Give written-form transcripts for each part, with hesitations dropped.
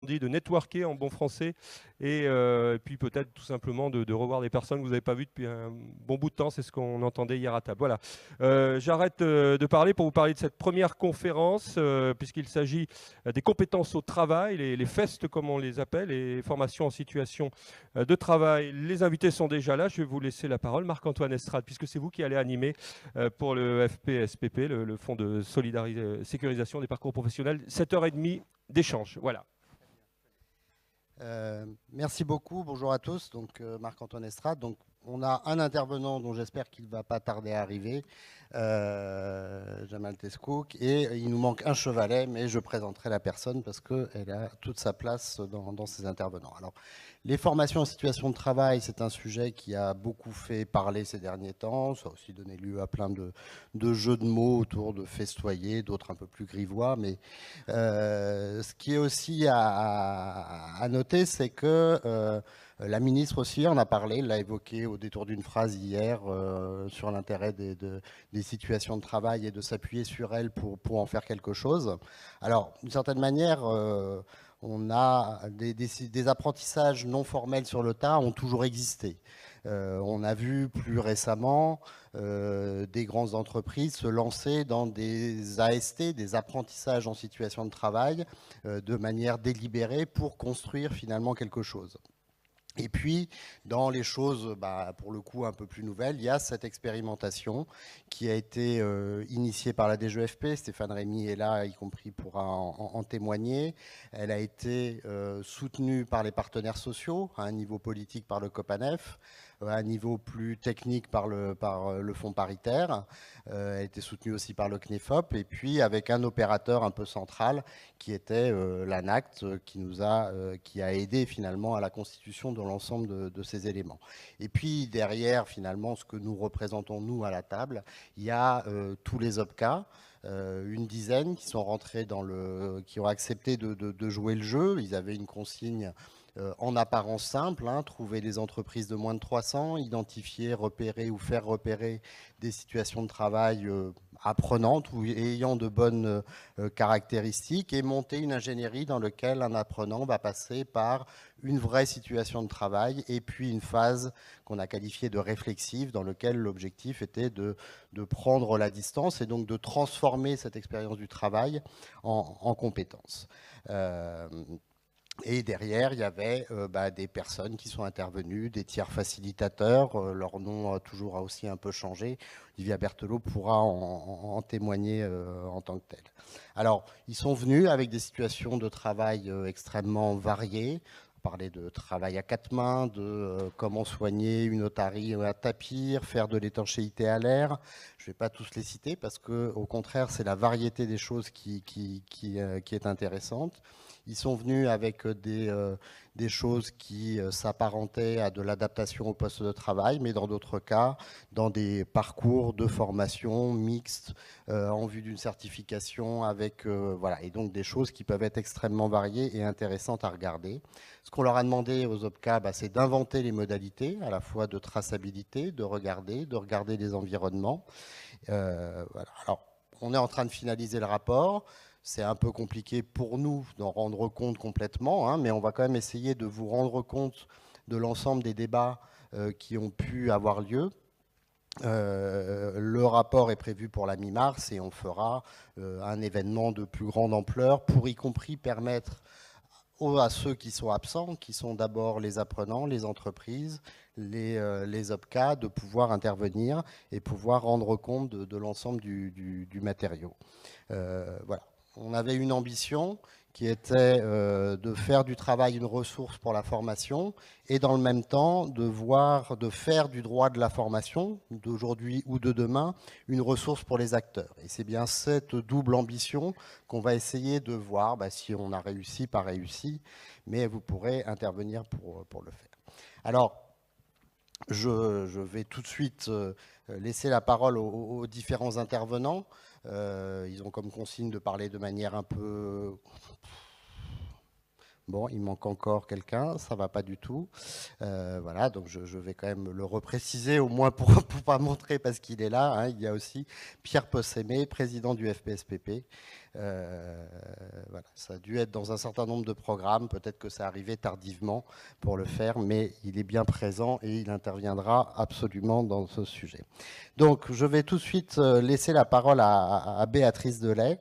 dit, de networker en bon français, et puis peut-être tout simplement de revoir des personnes que vous n'avez pas vues depuis un bon bout de temps. C'est ce qu'on entendait hier à table. Voilà. J'arrête de parler pour vous parler de cette première conférence, puisqu'il s'agit des compétences au travail, les FEST comme on les appelle, les formations en situation de travail. Les invités sont déjà là. Je vais vous laisser la parole, Marc-Antoine Estrade, puisque c'est vous qui allez animer pour le FPSPP, le Fonds de sécurisation des parcours professionnels, 7h30 d'échange. Voilà. Merci beaucoup, bonjour à tous. Donc Marc-Antoine Estrade. Donc on a un intervenant dont j'espère qu'il ne va pas tarder à arriver, Jamal Teskouk, et il nous manque un chevalet, mais je présenterai la personne parce qu'elle a toute sa place dans ces intervenants. Alors, les formations en situation de travail, c'est un sujet qui a beaucoup fait parler ces derniers temps. Ça a aussi donné lieu à plein de jeux de mots autour de festoyer, d'autres un peu plus grivois. Mais ce qui est aussi à noter, c'est que la ministre aussi en a parlé, l'a évoqué au détour d'une phrase hier sur l'intérêt des situations de travail et de s'appuyer sur elles pour en faire quelque chose. Alors, d'une certaine manière, on a des apprentissages non formels sur le tas ont toujours existé. On a vu plus récemment des grandes entreprises se lancer dans des AST, des apprentissages en situation de travail, de manière délibérée pour construire finalement quelque chose. Et puis, dans les choses, pour le coup, un peu plus nouvelles, il y a cette expérimentation qui a été initiée par la DGEFP. Stéphane Rémy est là, y compris pourra en témoigner. Elle a été soutenue par les partenaires sociaux, à un niveau politique par le COPANEF, à un niveau plus technique par le fonds paritaire. Elle a été soutenue aussi par le CNEFOP, et puis avec un opérateur un peu central qui était l'ANACT, qui a aidé finalement à la constitution de l'ensemble de ces éléments. Et puis derrière, finalement, ce que nous représentons, nous, à la table, il y a tous les OPCA, une dizaine qui sont rentrés qui ont accepté de jouer le jeu. Ils avaient une consigne en apparence simple, trouver les entreprises de moins de 300, identifier, repérer ou faire repérer des situations de travail apprenantes ou ayant de bonnes caractéristiques, et monter une ingénierie dans laquelle un apprenant va passer par une vraie situation de travail et puis une phase qu'on a qualifiée de réflexive, dans laquelle l'objectif était de prendre la distance et donc de transformer cette expérience du travail en compétences. Et derrière, il y avait des personnes qui sont intervenues, des tiers facilitateurs. Leur nom a toujours aussi un peu changé. Olivia Berthelot pourra en témoigner en tant que tel. Alors, ils sont venus avec des situations de travail extrêmement variées. On parlait de travail à quatre mains, de comment soigner une otarie à tapir, faire de l'étanchéité à l'air. Je ne vais pas tous les citer parce que, au contraire, c'est la variété des choses qui est intéressante. Ils sont venus avec des choses qui s'apparentaient à de l'adaptation au poste de travail, mais dans d'autres cas, dans des parcours de formation mixtes en vue d'une certification, voilà, et donc des choses qui peuvent être extrêmement variées et intéressantes à regarder. Ce qu'on leur a demandé aux OPCA, c'est d'inventer les modalités, à la fois de traçabilité, de regarder les environnements. Voilà. Alors, on est en train de finaliser le rapport. C'est un peu compliqué pour nous d'en rendre compte complètement, mais on va quand même essayer de vous rendre compte de l'ensemble des débats qui ont pu avoir lieu. Le rapport est prévu pour la mi-mars et on fera un événement de plus grande ampleur pour y compris permettre à ceux qui sont absents, qui sont d'abord les apprenants, les entreprises, les OPCA, de pouvoir intervenir et pouvoir rendre compte de l'ensemble du matériau. Voilà. On avait une ambition qui était de faire du travail une ressource pour la formation et dans le même temps de faire du droit de la formation d'aujourd'hui ou de demain une ressource pour les acteurs. Et c'est bien cette double ambition qu'on va essayer de voir si on a réussi, pas réussi, mais vous pourrez intervenir pour le faire. Alors, je vais tout de suite laisser la parole aux différents intervenants. Ils ont comme consigne de parler de manière un peu Bon, il manque encore quelqu'un, ça va pas du tout. Voilà, donc je vais quand même le repréciser, au moins pour pas montrer parce qu'il est là. Hein. Il y a aussi Pierre Possémé, président du FPSPP. Voilà, ça a dû être dans un certain nombre de programmes, peut-être que ça arrivait tardivement pour le faire, mais il est bien présent et il interviendra absolument dans ce sujet. Donc, je vais tout de suite laisser la parole à Béatrice Delay.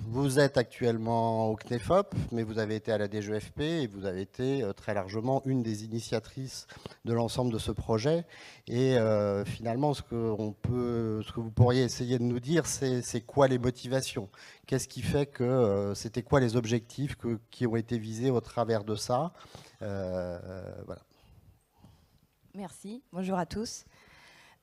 Vous êtes actuellement au CNEFOP, mais vous avez été à la DGEFP et vous avez été très largement une des initiatrices de l'ensemble de ce projet. Et finalement, ce que vous pourriez essayer de nous dire, c'est quoi les motivations? Qu'est-ce qui fait que c'était quoi les objectifs qui ont été visés au travers de ça? Voilà. Merci, bonjour à tous.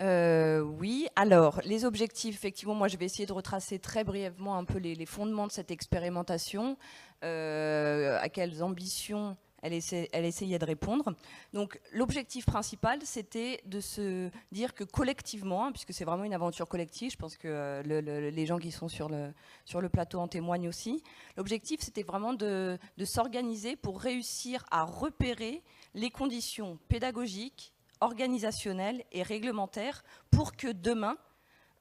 Oui, alors, les objectifs, effectivement, moi je vais essayer de retracer très brièvement un peu les fondements de cette expérimentation, à quelles ambitions elle essayait de répondre. Donc l'objectif principal, c'était de se dire que collectivement, puisque c'est vraiment une aventure collective, je pense que les gens qui sont sur le plateau en témoignent aussi, l'objectif c'était vraiment de s'organiser pour réussir à repérer les conditions pédagogiques, organisationnelles et réglementaires pour que demain,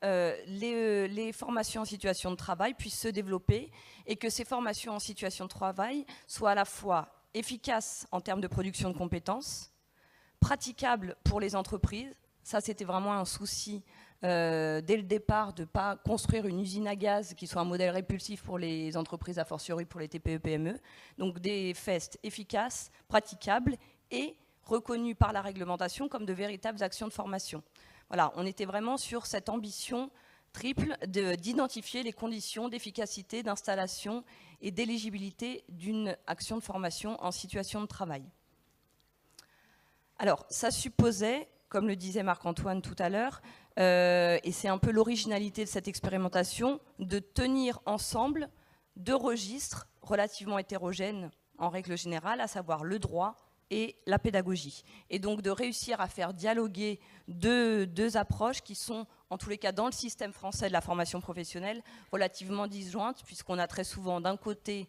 les formations en situation de travail puissent se développer et que ces formations en situation de travail soient à la fois efficaces en termes de production de compétences, praticables pour les entreprises. Ça, c'était vraiment un souci dès le départ de ne pas construire une usine à gaz qui soit un modèle répulsif pour les entreprises, a fortiori pour les TPE-PME. Donc des FEST efficaces, praticables et reconnus par la réglementation comme de véritables actions de formation. Voilà, on était vraiment sur cette ambition triple d'identifier les conditions d'efficacité, d'installation et d'éligibilité d'une action de formation en situation de travail. Alors, ça supposait, comme le disait Marc-Antoine tout à l'heure, et c'est un peu l'originalité de cette expérimentation, de tenir ensemble deux registres relativement hétérogènes en règle générale, à savoir le droit et la pédagogie. Et donc de réussir à faire dialoguer deux approches qui sont, en tous les cas, dans le système français de la formation professionnelle, relativement disjointes, puisqu'on a très souvent d'un côté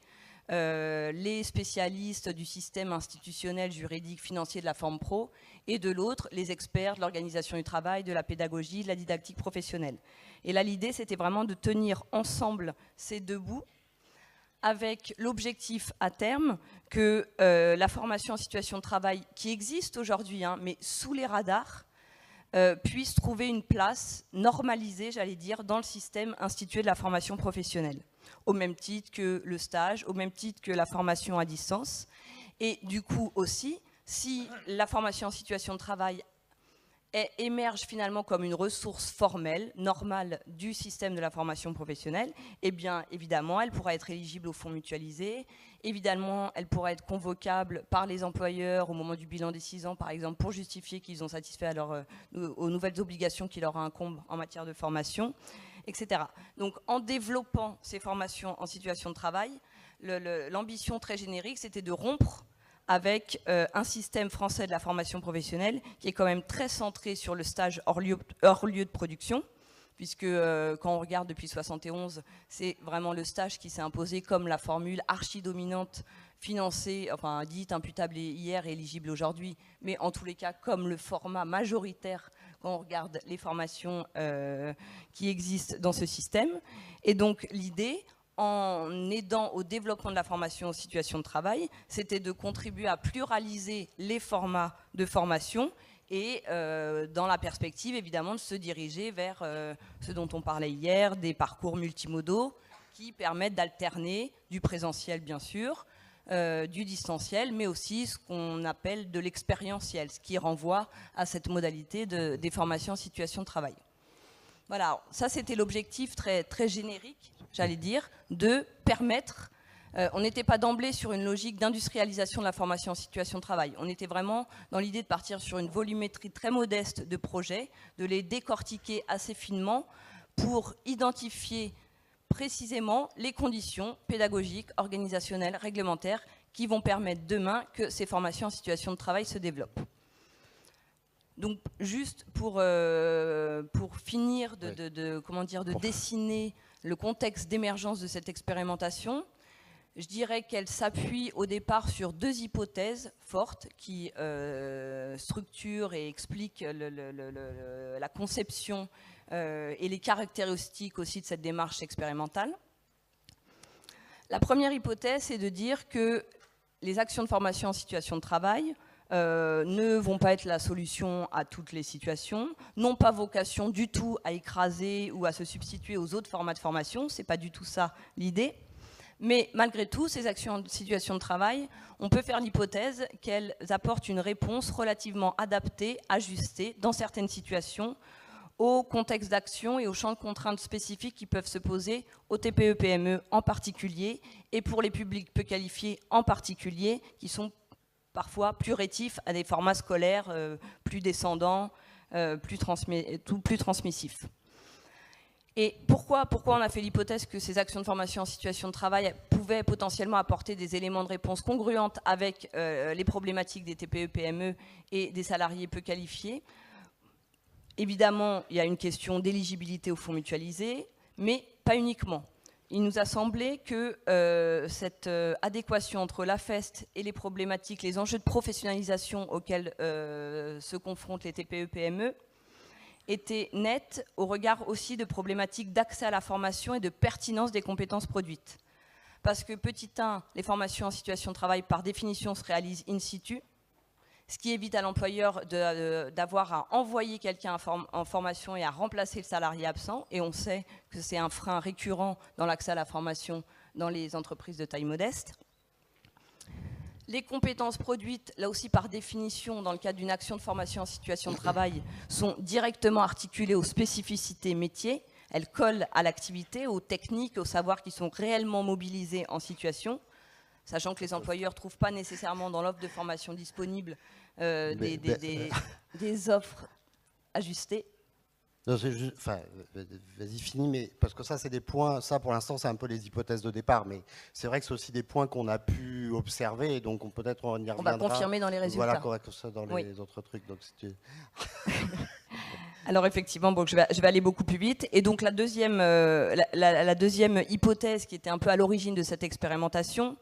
les spécialistes du système institutionnel, juridique, financier de la forme pro, et de l'autre, les experts de l'organisation du travail, de la pédagogie, de la didactique professionnelle. Et là, l'idée, c'était vraiment de tenir ensemble ces deux bouts, avec l'objectif à terme que la formation en situation de travail, qui existe aujourd'hui, hein, mais sous les radars, puisse trouver une place normalisée, j'allais dire, dans le système institué de la formation professionnelle, au même titre que le stage, au même titre que la formation à distance. Et du coup aussi, si la formation en situation de travail émerge finalement comme une ressource formelle, normale du système de la formation professionnelle, eh bien évidemment elle pourra être éligible au fonds mutualisé, évidemment elle pourra être convocable par les employeurs au moment du bilan des 6 ans par exemple pour justifier qu'ils ont satisfait aux nouvelles obligations qui leur incombent en matière de formation, etc. Donc en développant ces formations en situation de travail, l'ambition très générique c'était de rompre avec un système français de la formation professionnelle qui est quand même très centré sur le stage hors lieu de production, puisque quand on regarde depuis 71, c'est vraiment le stage qui s'est imposé comme la formule archi-dominante, financée, enfin dite imputable hier et éligible aujourd'hui, mais en tous les cas comme le format majoritaire quand on regarde les formations qui existent dans ce système. Et donc l'idée, en aidant au développement de la formation en situation de travail, c'était de contribuer à pluraliser les formats de formation et dans la perspective évidemment de se diriger vers ce dont on parlait hier, des parcours multimodaux qui permettent d'alterner du présentiel bien sûr, du distanciel, mais aussi ce qu'on appelle de l'expérientiel, ce qui renvoie à cette modalité des formations en situation de travail. Voilà, ça c'était l'objectif très, très générique, j'allais dire, de permettre, on n'était pas d'emblée sur une logique d'industrialisation de la formation en situation de travail, on était vraiment dans l'idée de partir sur une volumétrie très modeste de projets, de les décortiquer assez finement pour identifier précisément les conditions pédagogiques, organisationnelles, réglementaires qui vont permettre demain que ces formations en situation de travail se développent. Donc juste pour finir de dessiner le contexte d'émergence de cette expérimentation, Je dirais qu'elle s'appuie au départ sur 2 hypothèses fortes qui structurent et expliquent la conception et les caractéristiques aussi de cette démarche expérimentale. La première hypothèse, c'est de dire que les actions de formation en situation de travail ne vont pas être la solution à toutes les situations, n'ont pas vocation du tout à écraser ou à se substituer aux autres formats de formation, c'est pas du tout ça l'idée. Mais malgré tout, ces actions en situation de travail, on peut faire l'hypothèse qu'elles apportent une réponse relativement adaptée, ajustée, dans certaines situations, au contexte d'action et aux champs de contraintes spécifiques qui peuvent se poser aux TPE-PME en particulier, et pour les publics peu qualifiés en particulier, qui sont parfois plus rétifs à des formats scolaires plus descendants, plus transmissifs. Et pourquoi on a fait l'hypothèse que ces actions de formation en situation de travail pouvaient potentiellement apporter des éléments de réponse congruentes avec les problématiques des TPE-PME et des salariés peu qualifiés? Évidemment, il y a une question d'éligibilité aux fonds mutualisés, mais pas uniquement. Il nous a semblé que cette adéquation entre l'AFEST et les problématiques, les enjeux de professionnalisation auxquels se confrontent les TPE-PME, était nette au regard aussi de problématiques d'accès à la formation et de pertinence des compétences produites. Parce que, petit 1, les formations en situation de travail, par définition, se réalisent in situ, ce qui évite à l'employeur d'avoir à envoyer quelqu'un en formation et à remplacer le salarié absent. Et on sait que c'est un frein récurrent dans l'accès à la formation dans les entreprises de taille modeste. Les compétences produites, là aussi par définition, dans le cadre d'une action de formation en situation de travail, sont directement articulées aux spécificités métiers. Elles collent à l'activité, aux techniques, aux savoirs qui sont réellement mobilisés en situation, sachant que les employeurs ne trouvent pas nécessairement dans l'offre de formation disponible des offres ajustées. Vas-y, finis, mais parce que ça, c'est des points, ça pour l'instant, c'est un peu les hypothèses de départ, mais c'est vrai que c'est aussi des points qu'on a pu observer, et donc peut-être on y reviendra. On va confirmer dans les résultats. Voilà, correct, ça dans les autres trucs. Donc, si tu... Alors effectivement, bon, je vais aller beaucoup plus vite. Et donc la deuxième hypothèse qui était un peu à l'origine de cette expérimentation,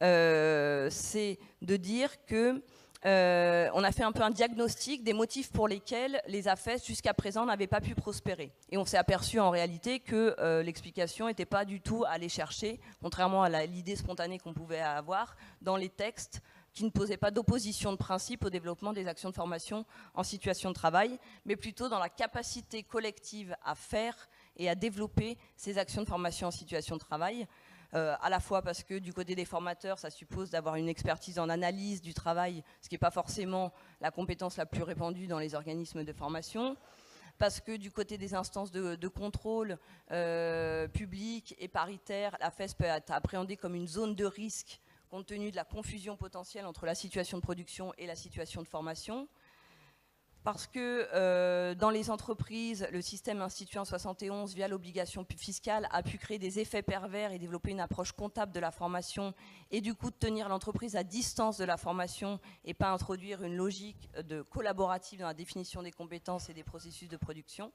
c'est de dire que on a fait un peu un diagnostic des motifs pour lesquels les AFES jusqu'à présent n'avaient pas pu prospérer. Et on s'est aperçu en réalité que l'explication n'était pas du tout à aller chercher, contrairement à l'idée spontanée qu'on pouvait avoir, dans les textes qui ne posaient pas d'opposition de principe au développement des actions de formation en situation de travail, mais plutôt dans la capacité collective à faire et à développer ces actions de formation en situation de travail. À la fois parce que du côté des formateurs, ça suppose d'avoir une expertise en analyse du travail, ce qui n'est pas forcément la compétence la plus répandue dans les organismes de formation, parce que du côté des instances de contrôle publiques et paritaires, la FES peut être appréhendée comme une zone de risque compte tenu de la confusion potentielle entre la situation de production et la situation de formation. Parce que dans les entreprises, le système institué en 71 via l'obligation fiscale a pu créer des effets pervers et développer une approche comptable de la formation et du coup de tenir l'entreprise à distance de la formation et pas introduire une logique de collaborative dans la définition des compétences et des processus de production.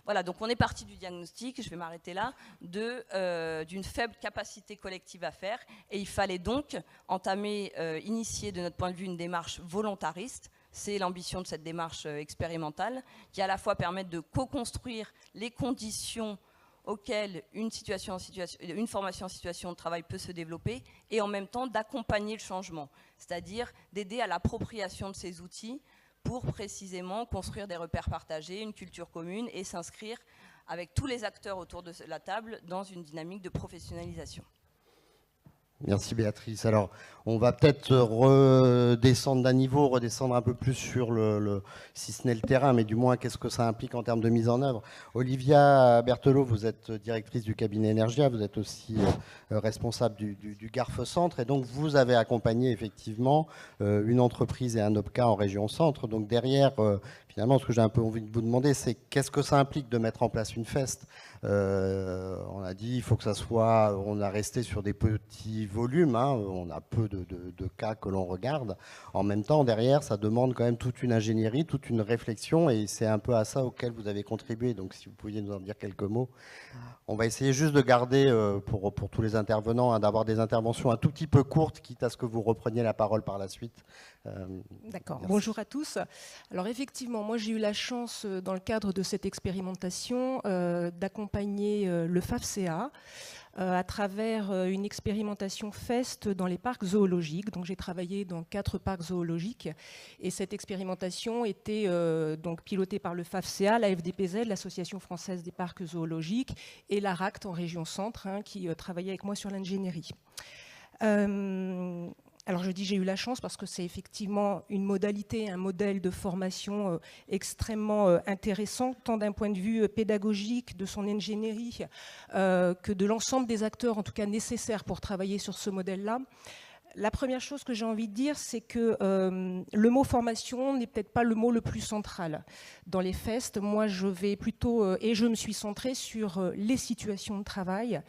Voilà, donc on est parti du diagnostic, je vais m'arrêter là, d'une faible capacité collective à faire et il fallait donc entamer, initier de notre point de vue une démarche volontariste. C'est l'ambition de cette démarche expérimentale qui à la fois permet de co-construire les conditions auxquelles une formation en situation de travail peut se développer et en même temps d'accompagner le changement, c'est-à-dire d'aider à l'appropriation de ces outils pour précisément construire des repères partagés, une culture commune et s'inscrire avec tous les acteurs autour de la table dans une dynamique de professionnalisation. Merci Béatrice. Alors, on va peut-être redescendre d'un niveau, redescendre un peu plus sur si ce n'est le terrain, mais du moins, qu'est-ce que ça implique en termes de mise en œuvre. Olivia Berthelot, vous êtes directrice du cabinet Energia, vous êtes aussi responsable du GARF Centre, et donc vous avez accompagné effectivement une entreprise et un OPCA en région Centre. Donc derrière, finalement, ce que j'ai un peu envie de vous demander, c'est qu'est-ce que ça implique de mettre en place une FEST? On a dit il faut que ça soit, on a resté sur des petits volumes, hein, on a peu de cas que l'on regarde. En même temps, derrière, ça demande quand même toute une ingénierie, toute une réflexion, et c'est un peu à ça auquel vous avez contribué. Donc, si vous pouviez nous en dire quelques mots. On va essayer juste de garder, pour tous les intervenants, hein, d'avoir des interventions un tout petit peu courtes, quitte à ce que vous repreniez la parole par la suite. D'accord. Merci. Bonjour à tous. Alors effectivement, moi j'ai eu la chance, dans le cadre de cette expérimentation, d'accompagner le FAFCA à travers une expérimentation FEST dans les parcs zoologiques. Donc j'ai travaillé dans 4 parcs zoologiques et cette expérimentation était donc pilotée par le FAFCA, la FDPZ, l'Association française des parcs zoologiques, et l'ARACT en région centre, hein, qui travaillait avec moi sur l'ingénierie. Alors je dis j'ai eu la chance parce que c'est effectivement une modalité, un modèle de formation extrêmement intéressant, tant d'un point de vue pédagogique, de son ingénierie, que de l'ensemble des acteurs, en tout cas nécessaires pour travailler sur ce modèle-là. La première chose que j'ai envie de dire, c'est que le mot formation n'est peut-être pas le mot le plus central. Dans les FEST, moi je vais plutôt, et je me suis centrée sur les situations de travail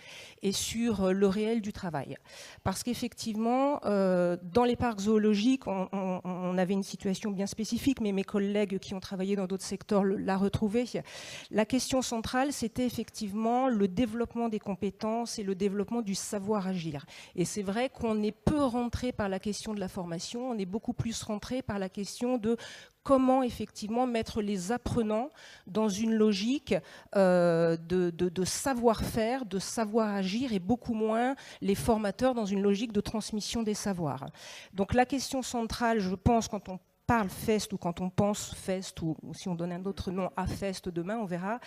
et sur le réel du travail. Parce qu'effectivement, dans les parcs zoologiques, on avait une situation bien spécifique, mais mes collègues qui ont travaillé dans d'autres secteurs l'a retrouvé. La question centrale, c'était effectivement le développement des compétences et le développement du savoir-agir. Et c'est vrai qu'on est peu rentré par la question de la formation, on est beaucoup plus rentré par la question de comment effectivement mettre les apprenants dans une logique de savoir-faire, de savoir-agir, et beaucoup moins les formateurs dans une logique de transmission des savoirs. Donc la question centrale, je pense, quand on parle FEST ou quand on pense FEST, ou si on donne un autre nom à FEST demain, on verra,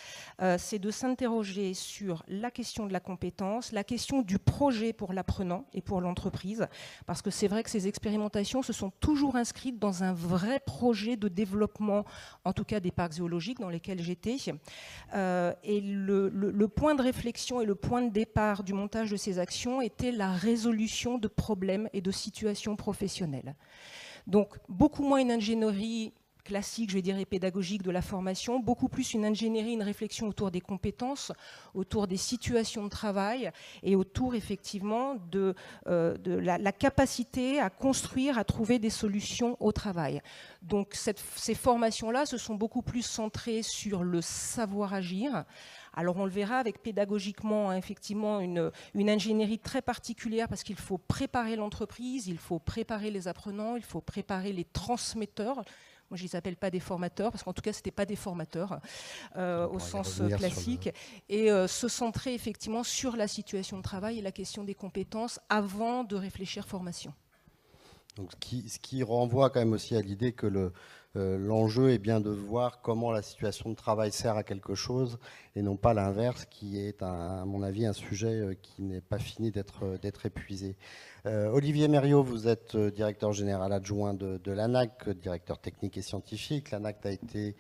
c'est de s'interroger sur la question de la compétence, la question du projet pour l'apprenant et pour l'entreprise, parce que c'est vrai que ces expérimentations se sont toujours inscrites dans un vrai projet de développement, en tout cas des parcs zoologiques dans lesquels j'étais. Et le point de réflexion et le point de départ du montage de ces actions était la résolution de problèmes et de situations professionnelles. Donc, beaucoup moins une ingénierie classique, je vais dire, et pédagogique de la formation, beaucoup plus une ingénierie, une réflexion autour des compétences, autour des situations de travail et autour, effectivement, de la capacité à construire, à trouver des solutions au travail. Donc, ces formations-là se sont beaucoup plus centrées sur le savoir-agir. Alors on le verra avec pédagogiquement, hein, effectivement, une ingénierie très particulière, parce qu'il faut préparer l'entreprise, il faut préparer les apprenants, il faut préparer les transmetteurs. Moi, je ne les appelle pas des formateurs, parce qu'en tout cas, ce n'étaient pas des formateurs au sens classique. Et se centrer effectivement sur la situation de travail et la question des compétences avant de réfléchir formation. Donc, ce qui renvoie quand même aussi à l'idée que l'enjeu est bien de voir comment la situation de travail sert à quelque chose et non pas l'inverse, qui est, à mon avis, un sujet qui n'est pas fini d'être épuisé. Olivier Mériot, vous êtes directeur général adjoint de l'ANAC, directeur technique et scientifique. L'ANAC a été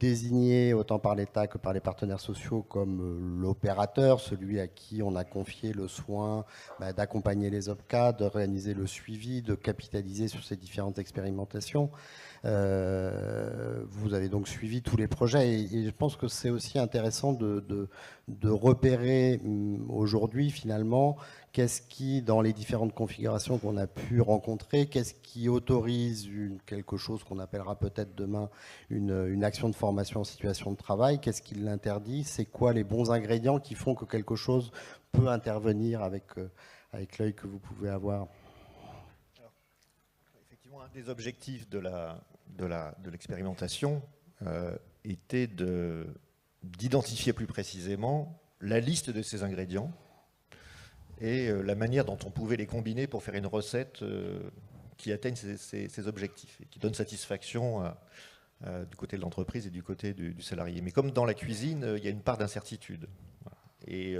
désigné autant par l'État que par les partenaires sociaux comme l'opérateur, celui à qui on a confié le soin d'accompagner les OPCA, d'organiser le suivi, de capitaliser sur ces différentes expérimentations. Vous avez donc suivi tous les projets et je pense que c'est aussi intéressant de repérer aujourd'hui finalement qu'est-ce qui, dans les différentes configurations qu'on a pu rencontrer, qu'est-ce qui autorise quelque chose qu'on appellera peut-être demain une action de formation en situation de travail, qu'est-ce qui l'interdit, c'est quoi les bons ingrédients qui font que quelque chose peut intervenir avec l'œil que vous pouvez avoir. Effectivement, un des objectifs de l'expérimentation était d'identifier plus précisément la liste de ces ingrédients et la manière dont on pouvait les combiner pour faire une recette qui atteigne ces objectifs et qui donne satisfaction du côté de l'entreprise et du côté du salarié. Mais comme dans la cuisine, il y a une part d'incertitude. Et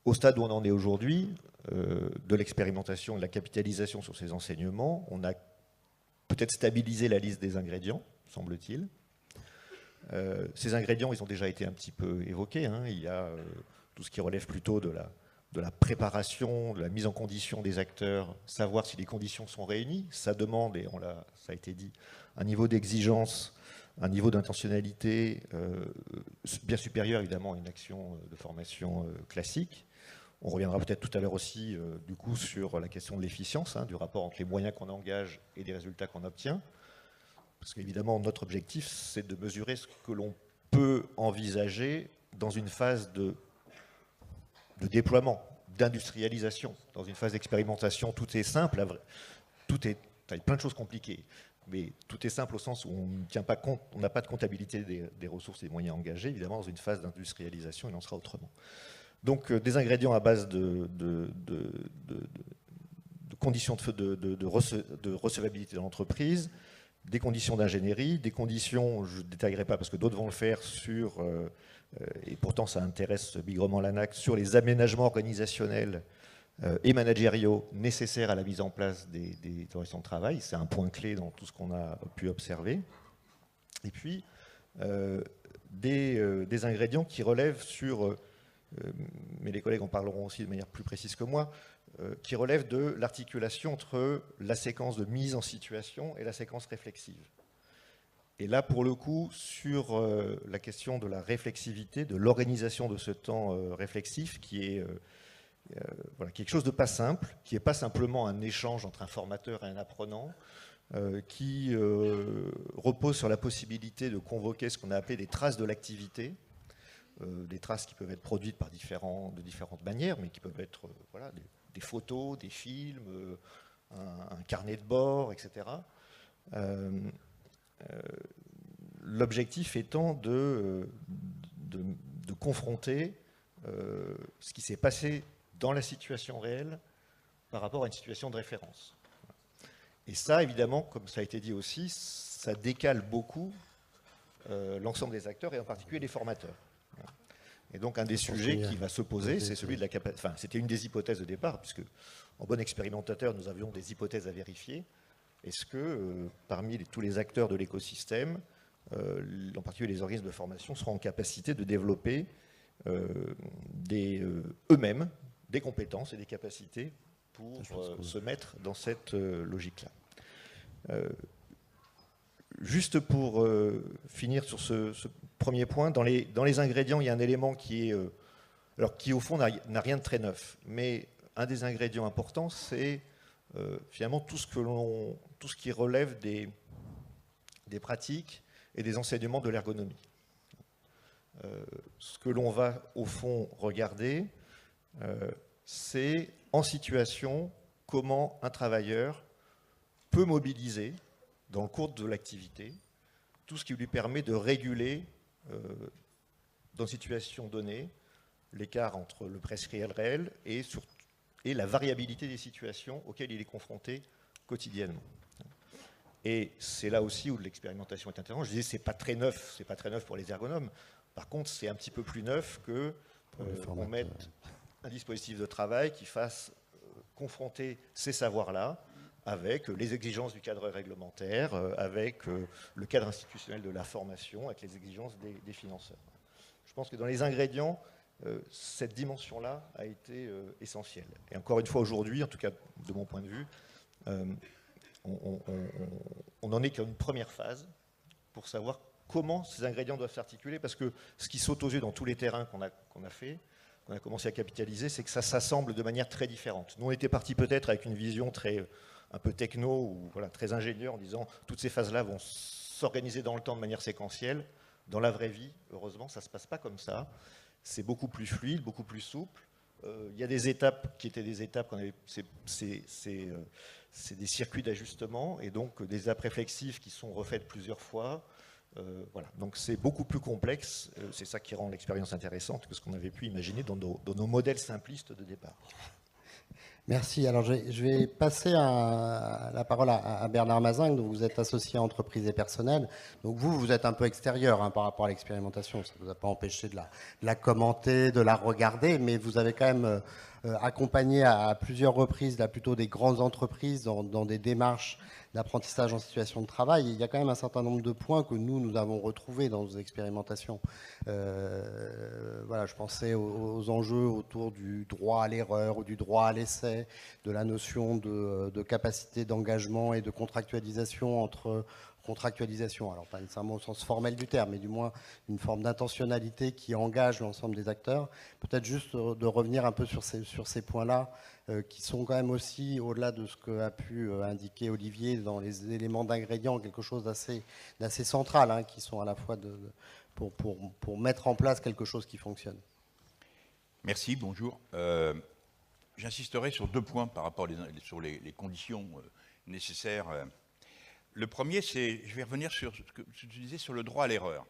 au stade où on en est aujourd'hui, de l'expérimentation et de la capitalisation sur ces enseignements, on a peut-être stabilisé la liste des ingrédients, semble-t-il. Ces ingrédients, ils ont déjà été un petit peu évoqués. Hein. Il y a tout ce qui relève plutôt de de la préparation, de la mise en condition des acteurs, savoir si les conditions sont réunies. Ça demande, et ça a été dit, un niveau d'exigence, un niveau d'intentionnalité bien supérieur évidemment à une action de formation classique. On reviendra peut-être tout à l'heure aussi du coup sur la question de l'efficience, du rapport entre les moyens qu'on engage et les résultats qu'on obtient. Parce qu'évidemment, notre objectif, c'est de mesurer ce que l'on peut envisager dans une phase de déploiement, d'industrialisation, dans une phase d'expérimentation. Tout est simple, il y a plein de choses compliquées, mais tout est simple au sens où on ne tient pas compte, on n'a pas de comptabilité des ressources et des moyens engagés. Évidemment, dans une phase d'industrialisation, il en sera autrement. Donc, des ingrédients à base de conditions de recevabilité de l'entreprise, des conditions d'ingénierie, des conditions, je ne détaillerai pas parce que d'autres vont le faire, et pourtant ça intéresse bigrement l'ANAC, sur les aménagements organisationnels et managériaux nécessaires à la mise en place des relations de travail. C'est un point clé dans tout ce qu'on a pu observer. Et puis, des ingrédients qui relèvent mais les collègues en parleront aussi de manière plus précise que moi, qui relèvent de l'articulation entre la séquence de mise en situation et la séquence réflexive. Et là, pour le coup, sur la question de la réflexivité, de l'organisation de ce temps réflexif, qui est quelque chose de pas simple, qui n'est pas simplement un échange entre un formateur et un apprenant, qui repose sur la possibilité de convoquer ce qu'on a appelé des traces de l'activité, des traces qui peuvent être produites de différentes manières, mais qui peuvent être des photos, des films, un carnet de bord, etc. L'objectif étant de confronter ce qui s'est passé dans la situation réelle par rapport à une situation de référence. Et ça, évidemment, comme ça a été dit aussi, ça décale beaucoup l'ensemble des acteurs et en particulier les formateurs. Et donc un des sujets qui va se poser, c'est celui de la capacité. Enfin, c'était une des hypothèses de départ, puisque en bon expérimentateur, nous avions des hypothèses à vérifier. Est-ce que parmi tous les acteurs de l'écosystème, en particulier les organismes de formation, seront en capacité de développer eux-mêmes des compétences et des capacités pour se mettre dans cette logique-là. Juste pour finir sur ce premier point, dans les ingrédients, il y a un élément qui au fond n'a rien de très neuf, mais un des ingrédients importants, c'est finalement tout ce qui relève des pratiques et des enseignements de l'ergonomie. Ce que l'on va au fond regarder, c'est en situation comment un travailleur peut mobiliser dans le cours de l'activité tout ce qui lui permet de réguler dans une situation donnée l'écart entre le prescrit et le réel et la variabilité des situations auxquelles il est confronté quotidiennement. Et c'est là aussi où l'expérimentation est intéressante. Je disais, c'est pas très neuf pour les ergonomes. Par contre, c'est un petit peu plus neuf que on mette un dispositif de travail qui fasse confronter ces savoirs-là avec les exigences du cadre réglementaire, avec le cadre institutionnel de la formation, avec les exigences des financeurs. Je pense que dans les ingrédients, cette dimension-là a été essentielle. Et encore une fois, aujourd'hui, en tout cas de mon point de vue, on n'en est qu'à une première phase pour savoir comment ces ingrédients doivent s'articuler, parce que ce qui saute aux yeux dans tous les terrains qu'on a fait, qu'on a commencé à capitaliser, c'est que ça s'assemble de manière très différente. Nous, on était partis peut-être avec une vision un peu techno ou très ingénieur en disant toutes ces phases-là vont s'organiser dans le temps de manière séquentielle. Dans la vraie vie, heureusement, ça ne se passe pas comme ça. C'est beaucoup plus fluide, beaucoup plus souple. Il y a des étapes qui étaient des étapes, c'est des circuits d'ajustement et donc des étapes réflexives qui sont refaites plusieurs fois. Donc c'est beaucoup plus complexe. C'est ça qui rend l'expérience intéressante que ce qu'on avait pu imaginer dans nos modèles simplistes de départ. Merci. Alors, je vais passer la parole à Bernard Mazin. Donc, vous êtes associé à entreprise et personnel. Donc, vous êtes un peu extérieur par rapport à l'expérimentation. Ça ne vous a pas empêché de la commenter, de la regarder, mais vous avez quand même accompagné à plusieurs reprises, là plutôt des grandes entreprises dans des démarches d'apprentissage en situation de travail. Il y a quand même un certain nombre de points que nous avons retrouvés dans nos expérimentations. Voilà, je pensais aux enjeux autour du droit à l'erreur ou du droit à l'essai, de la notion de capacité d'engagement et de contractualisation alors pas nécessairement au sens formel du terme, mais du moins une forme d'intentionnalité qui engage l'ensemble des acteurs. Peut-être juste de revenir un peu sur ces points-là, qui sont quand même aussi, au-delà de ce qu'a pu indiquer Olivier dans les éléments d'ingrédients, quelque chose d'assez central, hein, qui sont à la fois pour mettre en place quelque chose qui fonctionne. Merci, bonjour. J'insisterai sur 2 points par rapport sur les conditions nécessaires. Le premier, c'est, je vais revenir sur ce que tu disais sur le droit à l'erreur.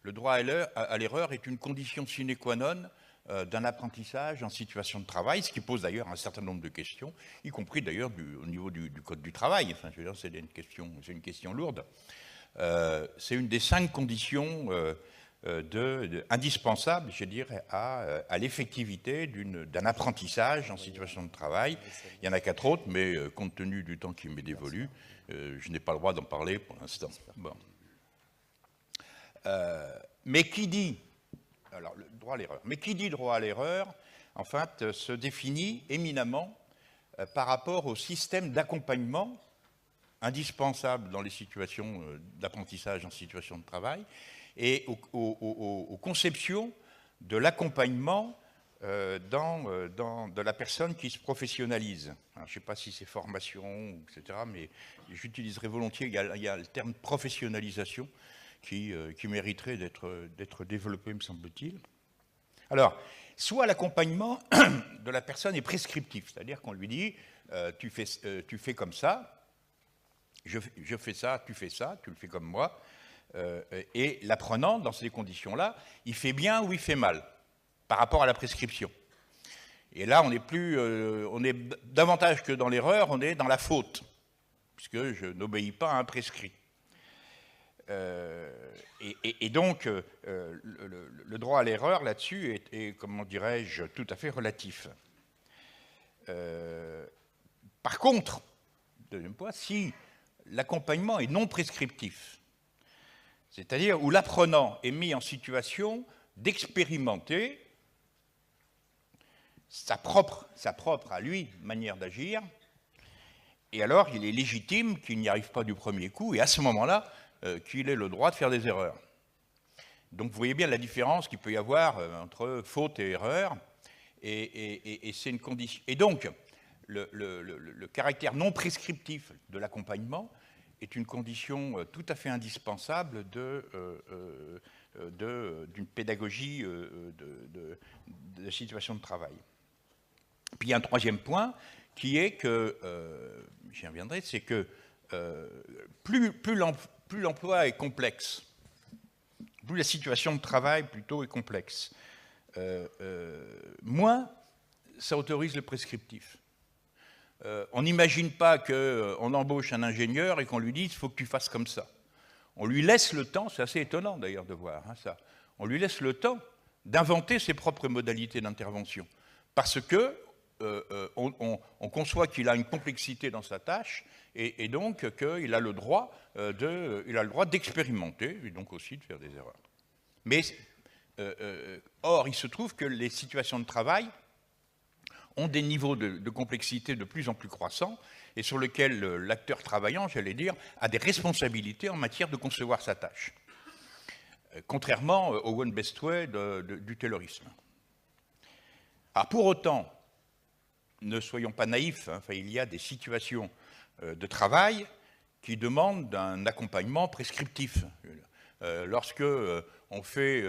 Le droit à l'erreur est une condition sine qua non d'un apprentissage en situation de travail, ce qui pose d'ailleurs un certain nombre de questions, y compris d'ailleurs au niveau du Code du travail. Enfin, je veux dire, c'est une question lourde. C'est une des 5 conditions indispensables, je dirais, à l'effectivité d'un apprentissage en situation de travail. Il y en a 4 autres, mais compte tenu du temps qui m'est dévolu, je n'ai pas le droit d'en parler pour l'instant. Bon. Mais qui dit, alors le droit à l'erreur, mais qui dit droit à l'erreur, en fait, se définit éminemment par rapport au système d'accompagnement indispensable dans les situations d'apprentissage en situation de travail et aux conceptions de l'accompagnement de la personne qui se professionnalise. Alors, je ne sais pas si c'est formation, etc., mais j'utiliserai volontiers, il y a le terme professionnalisation qui mériterait d'être développé, me semble-t-il. Alors, soit l'accompagnement de la personne est prescriptif, c'est-à-dire qu'on lui dit tu fais comme ça, je fais ça, tu le fais comme moi, et l'apprenant, dans ces conditions-là, il fait bien ou il fait mal par rapport à la prescription. Et là, on est davantage que dans l'erreur, on est dans la faute, puisque je n'obéis pas à un prescrit. Et donc, le droit à l'erreur là-dessus est, comment dirais-je, tout à fait relatif. Par contre, deuxième point, si l'accompagnement est non prescriptif, c'est-à-dire où l'apprenant est mis en situation d'expérimenter sa propre à lui manière d'agir, et alors il est légitime qu'il n'y arrive pas du premier coup, et à ce moment-là, qu'il ait le droit de faire des erreurs. Donc vous voyez bien la différence qu'il peut y avoir entre faute et erreur, et c'est une condition. Et donc, le caractère non prescriptif de l'accompagnement est une condition tout à fait indispensable d'une pédagogie de situation de travail. Puis il y a un troisième point qui est que, j'y reviendrai, c'est que plus l'emploi est complexe, plus la situation de travail plutôt est complexe, moins ça autorise le prescriptif. On n'imagine pas qu'on embauche un ingénieur et qu'on lui dise « il faut que tu fasses comme ça ». On lui laisse le temps, c'est assez étonnant d'ailleurs de voir ça, on lui laisse le temps d'inventer ses propres modalités d'intervention. Parce que on conçoit qu'il a une complexité dans sa tâche et donc qu'il a le droit d'expérimenter et donc aussi de faire des erreurs. Mais or, il se trouve que les situations de travail ont des niveaux de complexité de plus en plus croissants et sur lesquels l'acteur travaillant, j'allais dire, a des responsabilités en matière de concevoir sa tâche. Contrairement au one best way du taylorisme. Alors pour autant, ne soyons pas naïfs, hein, il y a des situations de travail qui demandent un accompagnement prescriptif. Lorsque on fait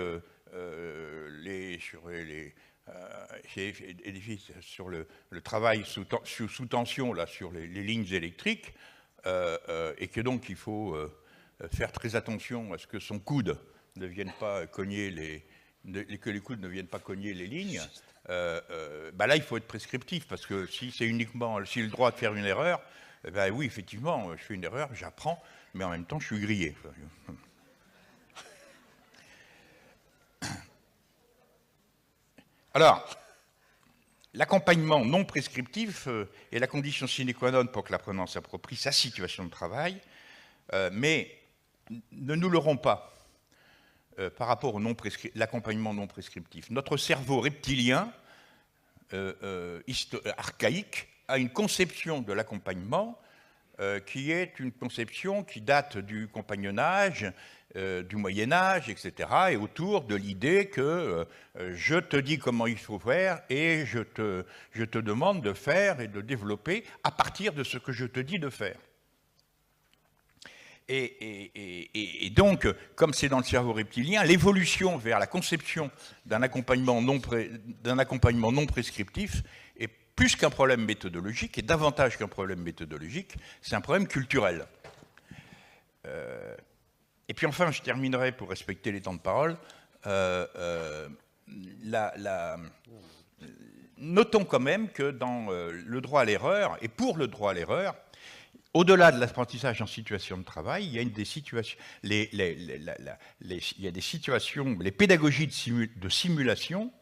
sur le travail sous tension là, sur les lignes électriques, et que donc il faut faire très attention à ce que son coude ne vienne pas cogner que les coudes ne viennent pas cogner les lignes, là il faut être prescriptif, parce que si c'est uniquement le droit de faire une erreur, oui effectivement je fais une erreur, j'apprends, mais en même temps je suis grillé. Alors, l'accompagnement non prescriptif est la condition sine qua non pour que l'apprenant s'approprie sa situation de travail, mais ne nous leurrons pas par rapport au l'accompagnement non prescriptif. Notre cerveau reptilien, archaïque, a une conception de l'accompagnement qui est une conception qui date du compagnonnage, du Moyen-Âge, etc., et autour de l'idée que je te dis comment il faut faire et je te demande de faire et de développer à partir de ce que je te dis de faire. Et donc, comme c'est dans le cerveau reptilien, l'évolution vers la conception d'un accompagnement non prescriptif est plus qu'un problème méthodologique, et davantage qu'un problème méthodologique, c'est un problème culturel. Et puis enfin, je terminerai pour respecter les temps de parole. Notons quand même que dans le droit à l'erreur, et pour le droit à l'erreur, au-delà de l'apprentissage en situation de travail, il y a des situations, il y a des situations, les pédagogies de simulation,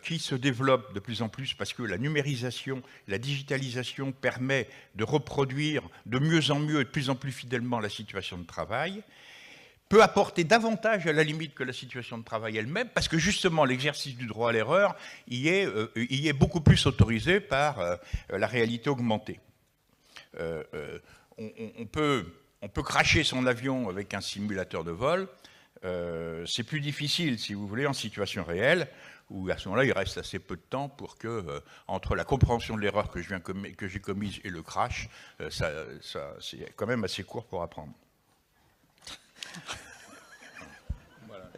qui se développent de plus en plus parce que la numérisation, la digitalisation permet de reproduire de mieux en mieux et de plus en plus fidèlement la situation de travail, peut apporter davantage à la limite que la situation de travail elle-même, parce que justement l'exercice du droit à l'erreur y est beaucoup plus autorisé par la réalité augmentée. On peut cracher son avion avec un simulateur de vol, c'est plus difficile, si vous voulez, en situation réelle, où à ce moment-là, il reste assez peu de temps pour que, entre la compréhension de l'erreur que j'ai commise et le crash, c'est quand même assez court pour apprendre. Voilà.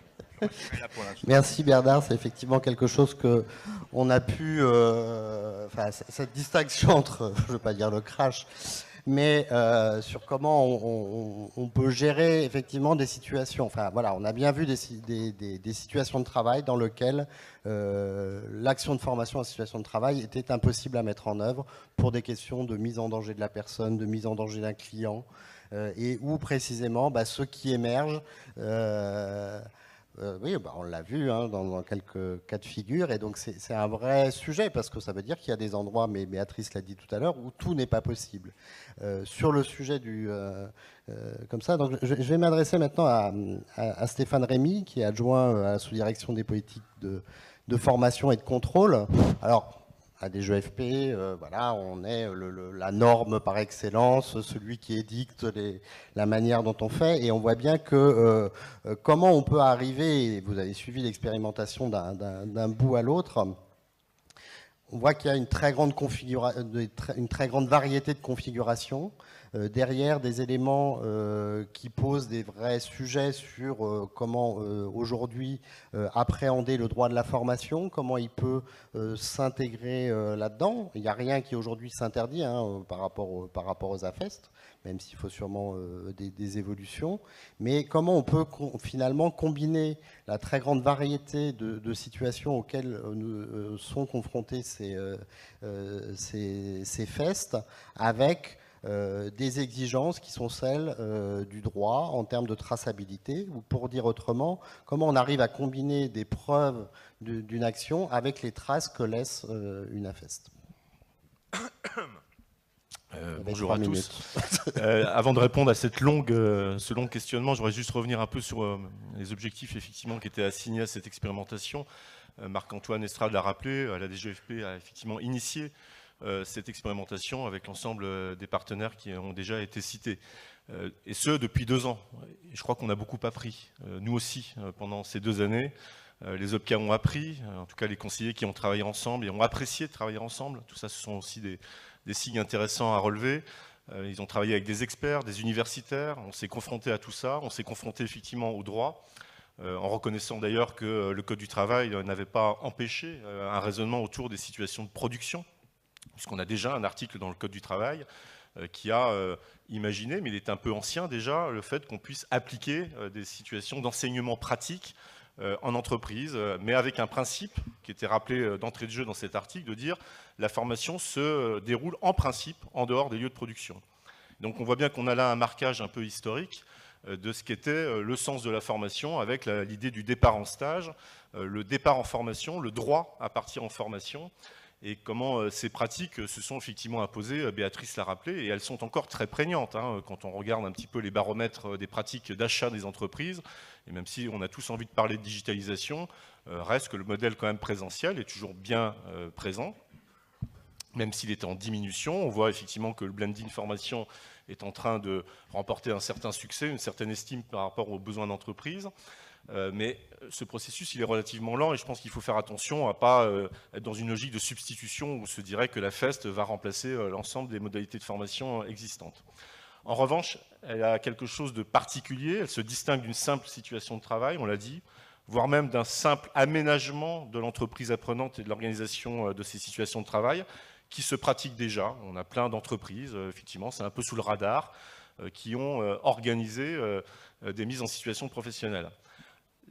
Merci Bernard, c'est effectivement quelque chose que on a pu, cette distinction entre, je ne veux pas dire le crash, mais sur comment on peut gérer effectivement des situations. Enfin voilà, on a bien vu des situations de travail dans lesquelles l'action de formation en situation de travail était impossible à mettre en œuvre pour des questions de mise en danger de la personne, de mise en danger d'un client, et où précisément ce qui émerge, on l'a vu dans quelques cas de figure, et donc c'est un vrai sujet, parce que ça veut dire qu'il y a des endroits, mais Béatrice l'a dit tout à l'heure, où tout n'est pas possible. Sur le sujet comme ça, donc je vais m'adresser maintenant à Stéphane Rémy, qui est adjoint à la sous-direction des politiques de formation et de contrôle. Alors, à des jeux FP, voilà, on est la norme par excellence, celui qui édicte la manière dont on fait, et on voit bien que comment on peut arriver, et vous avez suivi l'expérimentation d'un bout à l'autre, on voit qu'il y a une très grande variété de configurations, derrière des éléments qui posent des vrais sujets sur comment aujourd'hui appréhender le droit de la formation, comment il peut s'intégrer là-dedans. Il n'y a rien qui aujourd'hui s'interdit par rapport aux AFEST, même s'il faut sûrement des évolutions. Mais comment on peut finalement combiner la très grande variété de situations auxquelles sont confrontés ces FEST avec des exigences qui sont celles du droit en termes de traçabilité, ou pour dire autrement, comment on arrive à combiner des preuves d'une action avec les traces que laisse une AFEST. Bonjour à tous. Avant de répondre à ce long questionnement, j'aurais juste revenir un peu sur les objectifs effectivement qui étaient assignés à cette expérimentation. Marc-Antoine Estrade l'a rappelé, la DGFP a effectivement initié cette expérimentation avec l'ensemble des partenaires qui ont déjà été cités. Et ce, depuis 2 ans. Et je crois qu'on a beaucoup appris, nous aussi, pendant ces 2 années. Les OPCA ont appris, en tout cas les conseillers qui ont travaillé ensemble et ont apprécié de travailler ensemble. Tout ça, ce sont aussi des signes intéressants à relever. Ils ont travaillé avec des experts, des universitaires. On s'est confronté à tout ça. On s'est confronté effectivement au droit, en reconnaissant d'ailleurs que le Code du travail n'avait pas empêché un raisonnement autour des situations de production, puisqu'on a déjà un article dans le Code du travail qui a imaginé, mais il est un peu ancien déjà, le fait qu'on puisse appliquer des situations d'enseignement pratique en entreprise, mais avec un principe qui était rappelé d'entrée de jeu dans cet article, de dire la formation se déroule en principe en dehors des lieux de production. Donc on voit bien qu'on a là un marquage un peu historique, de ce qu'était le sens de la formation avec l'idée du départ en stage, le départ en formation, le droit à partir en formation, et comment ces pratiques se sont effectivement imposées, Béatrice l'a rappelé, et elles sont encore très prégnantes, hein, quand on regarde un petit peu les baromètres des pratiques d'achat des entreprises, et même si on a tous envie de parler de digitalisation, reste que le modèle quand même présentiel est toujours bien présent, même s'il est en diminution. On voit effectivement que le blending formation est en train de remporter un certain succès, une certaine estime par rapport aux besoins d'entreprise. Mais ce processus, il est relativement lent et je pense qu'il faut faire attention à ne pas être dans une logique de substitution où se dirait que la FEST va remplacer l'ensemble des modalités de formation existantes. En revanche, elle a quelque chose de particulier, elle se distingue d'une simple situation de travail, on l'a dit, voire même d'un simple aménagement de l'entreprise apprenante et de l'organisation de ces situations de travail qui se pratiquent déjà. On a plein d'entreprises, effectivement, c'est un peu sous le radar, qui ont organisé des mises en situation professionnelle.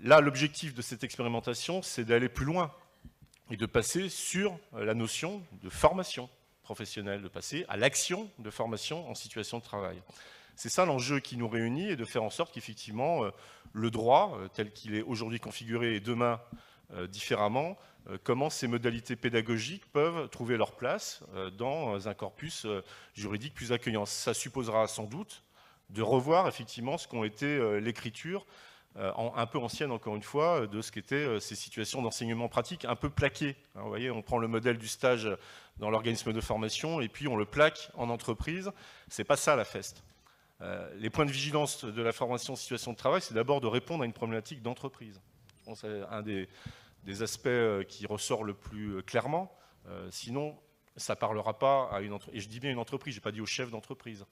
Là, l'objectif de cette expérimentation, c'est d'aller plus loin et de passer sur la notion de formation professionnelle, de passer à l'action de formation en situation de travail. C'est ça l'enjeu qui nous réunit et de faire en sorte qu'effectivement, le droit, tel qu'il est aujourd'hui configuré et demain différemment, comment ces modalités pédagogiques peuvent trouver leur place dans un corpus juridique plus accueillant. Ça supposera sans doute de revoir effectivement ce qu'ont été l'écriture un peu ancienne, encore une fois, de ce qu'étaient ces situations d'enseignement pratique un peu plaquées. Hein, vous voyez, on prend le modèle du stage dans l'organisme de formation et puis on le plaque en entreprise. C'est pas ça la FEST. Les points de vigilance de la formation en situation de travail, c'est d'abord de répondre à une problématique d'entreprise. Je pense que c'est un des aspects qui ressort le plus clairement. Sinon, ça ne parlera pas à une entreprise. Et je dis bien une entreprise, je n'ai pas dit au chef d'entreprise.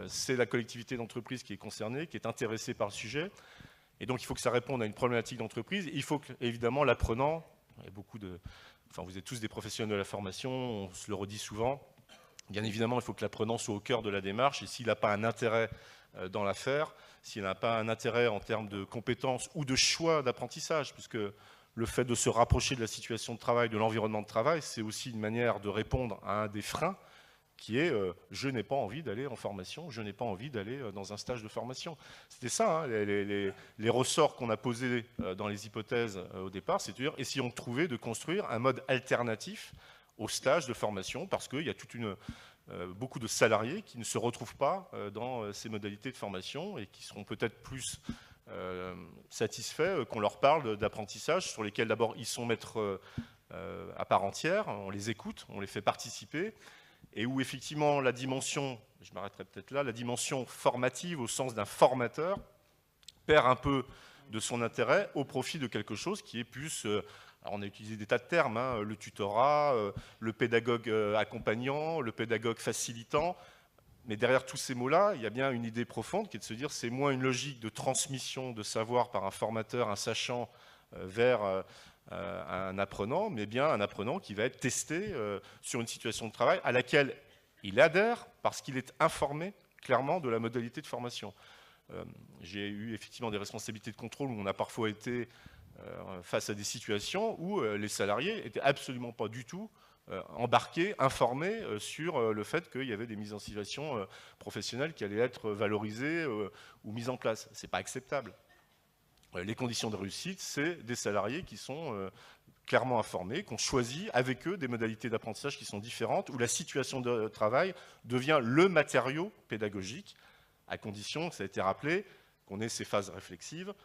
C'est la collectivité d'entreprise qui est concernée, qui est intéressée par le sujet. Et donc, il faut que ça réponde à une problématique d'entreprise. Il faut que, évidemment, l'apprenant, il y a beaucoup de... Enfin, vous êtes tous des professionnels de la formation, on se le redit souvent. Bien évidemment, il faut que l'apprenant soit au cœur de la démarche. Et s'il n'a pas un intérêt dans l'affaire, s'il n'a pas un intérêt en termes de compétences ou de choix d'apprentissage, puisque le fait de se rapprocher de la situation de travail, de l'environnement de travail, c'est aussi une manière de répondre à un des freins qui est je n'ai pas envie d'aller en formation, je n'ai pas envie d'aller dans un stage de formation. C'était ça, hein, les ressorts qu'on a posés dans les hypothèses au départ, c'est-à-dire essayons de trouver, de construire un mode alternatif au stage de formation, parce qu'il y a beaucoup de salariés qui ne se retrouvent pas dans ces modalités de formation et qui seront peut-être plus satisfaits qu'on leur parle d'apprentissage sur lesquels d'abord ils sont maîtres à part entière, on les écoute, on les fait participer, et où effectivement la dimension, je m'arrêterai peut-être là, la dimension formative au sens d'un formateur perd un peu de son intérêt au profit de quelque chose qui est plus, alors on a utilisé des tas de termes, hein, le tutorat, le pédagogue accompagnant, le pédagogue facilitant, mais derrière tous ces mots-là, il y a bien une idée profonde qui est de se dire c'est moins une logique de transmission de savoir par un formateur, un sachant vers un apprenant, mais bien un apprenant qui va être testé sur une situation de travail à laquelle il adhère parce qu'il est informé clairement de la modalité de formation. J'ai eu effectivement des responsabilités de contrôle où on a parfois été face à des situations où les salariés n'étaient absolument pas du tout embarqués, informés sur le fait qu'il y avait des mises en situation professionnelles qui allaient être valorisées ou mises en place. Ce n'est pas acceptable. Les conditions de réussite, c'est des salariés qui sont clairement informés, qui ont choisi avec eux des modalités d'apprentissage qui sont différentes, où la situation de travail devient le matériau pédagogique, à condition, ça a été rappelé, qu'on ait ces phases réflexives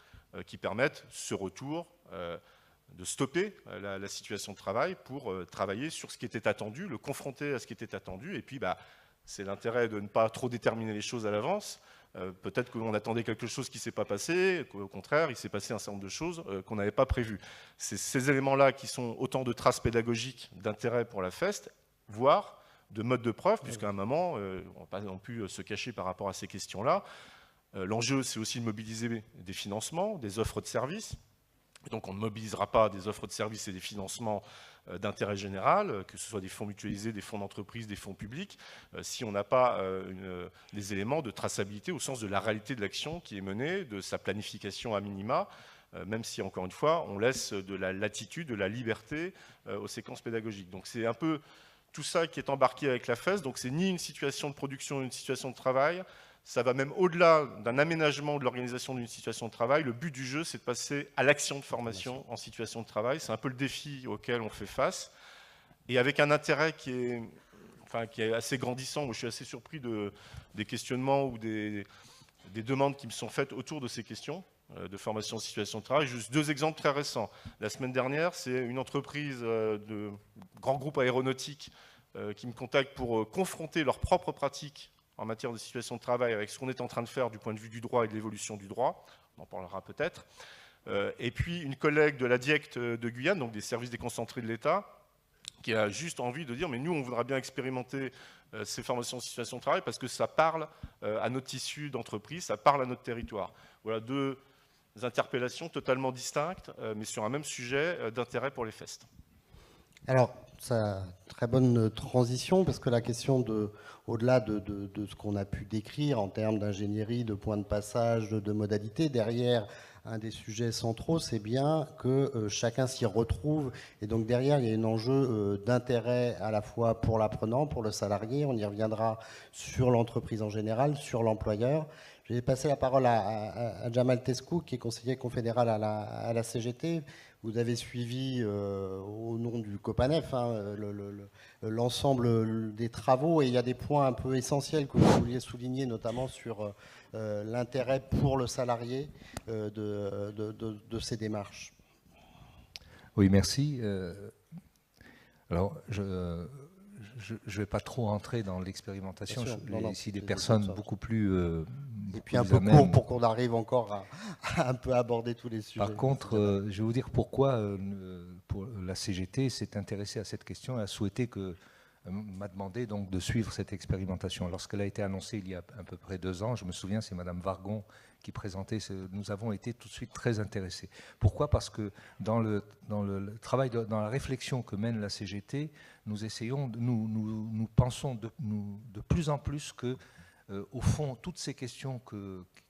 qui permettent ce retour, de stopper la situation de travail pour travailler sur ce qui était attendu, le confronter à ce qui était attendu, et puis c'est l'intérêt de ne pas trop déterminer les choses à l'avance. Peut-être qu'on attendait quelque chose qui ne s'est pas passé, qu'au contraire, il s'est passé un certain nombre de choses qu'on n'avait pas prévues. C'est ces éléments-là qui sont autant de traces pédagogiques d'intérêt pour la FEST, voire de mode de preuve, puisqu'à un moment, on n'a pas non plus se cacher par rapport à ces questions-là. L'enjeu, c'est aussi de mobiliser des financements, des offres de services. Donc on ne mobilisera pas des offres de services et des financements d'intérêt général, que ce soit des fonds mutualisés, des fonds d'entreprise, des fonds publics, si on n'a pas des éléments de traçabilité au sens de la réalité de l'action qui est menée, de sa planification à minima, même si, encore une fois, on laisse de la latitude, de la liberté aux séquences pédagogiques. Donc c'est un peu tout ça qui est embarqué avec la FEST, donc c'est ni une situation de production, ni une situation de travail, ça va même au-delà d'un aménagement de l'organisation d'une situation de travail. Le but du jeu, c'est de passer à l'action de formation en situation de travail. C'est un peu le défi auquel on fait face. Et avec un intérêt qui est assez grandissant. Moi, je suis assez surpris des questionnements ou des demandes qui me sont faites autour de ces questions de formation en situation de travail. Juste 2 exemples très récents. La semaine dernière, c'est une entreprise de grand groupe aéronautique qui me contacte pour confronter leurs propres pratiques en matière de situation de travail avec ce qu'on est en train de faire du point de vue du droit et de l'évolution du droit. On en parlera peut-être. Et puis une collègue de la DIECT de Guyane, donc des services déconcentrés de l'État, qui a juste envie de dire, mais nous, on voudra bien expérimenter ces formations en situation de travail parce que ça parle à notre tissu d'entreprise, ça parle à notre territoire. Voilà 2 interpellations totalement distinctes, mais sur un même sujet d'intérêt pour les FEST. Alors, ça, très bonne transition, parce que la question au-delà de ce qu'on a pu décrire en termes d'ingénierie, de points de passage, de modalités, derrière, un des sujets centraux, c'est bien que chacun s'y retrouve. Et donc derrière, il y a un enjeu d'intérêt à la fois pour l'apprenant, pour le salarié. On y reviendra sur l'entreprise en général, sur l'employeur. Je vais passer la parole à Jamal Teskou, qui est conseiller confédéral à la CGT. Vous avez suivi, au nom du COPANEF, l'ensemble des travaux, et il y a des points un peu essentiels que vous vouliez souligner, notamment sur l'intérêt pour le salarié de ces démarches. Oui, merci. Alors, je ne vais pas trop entrer dans l'expérimentation. Ici, des personnes beaucoup plus... et puis un peu court pour qu'on arrive encore à un peu aborder tous les sujets. Par contre, je vais vous dire pourquoi pour la CGT s'est intéressée à cette question et a souhaité m'a demandé donc de suivre cette expérimentation. Lorsqu'elle a été annoncée il y a à peu près 2 ans, je me souviens, c'est Madame Vargon qui présentait, nous avons été tout de suite très intéressés. Pourquoi ? Parce que dans le travail, dans la réflexion que mène la CGT, nous essayons, nous pensons de plus en plus que, au fond, toutes ces questions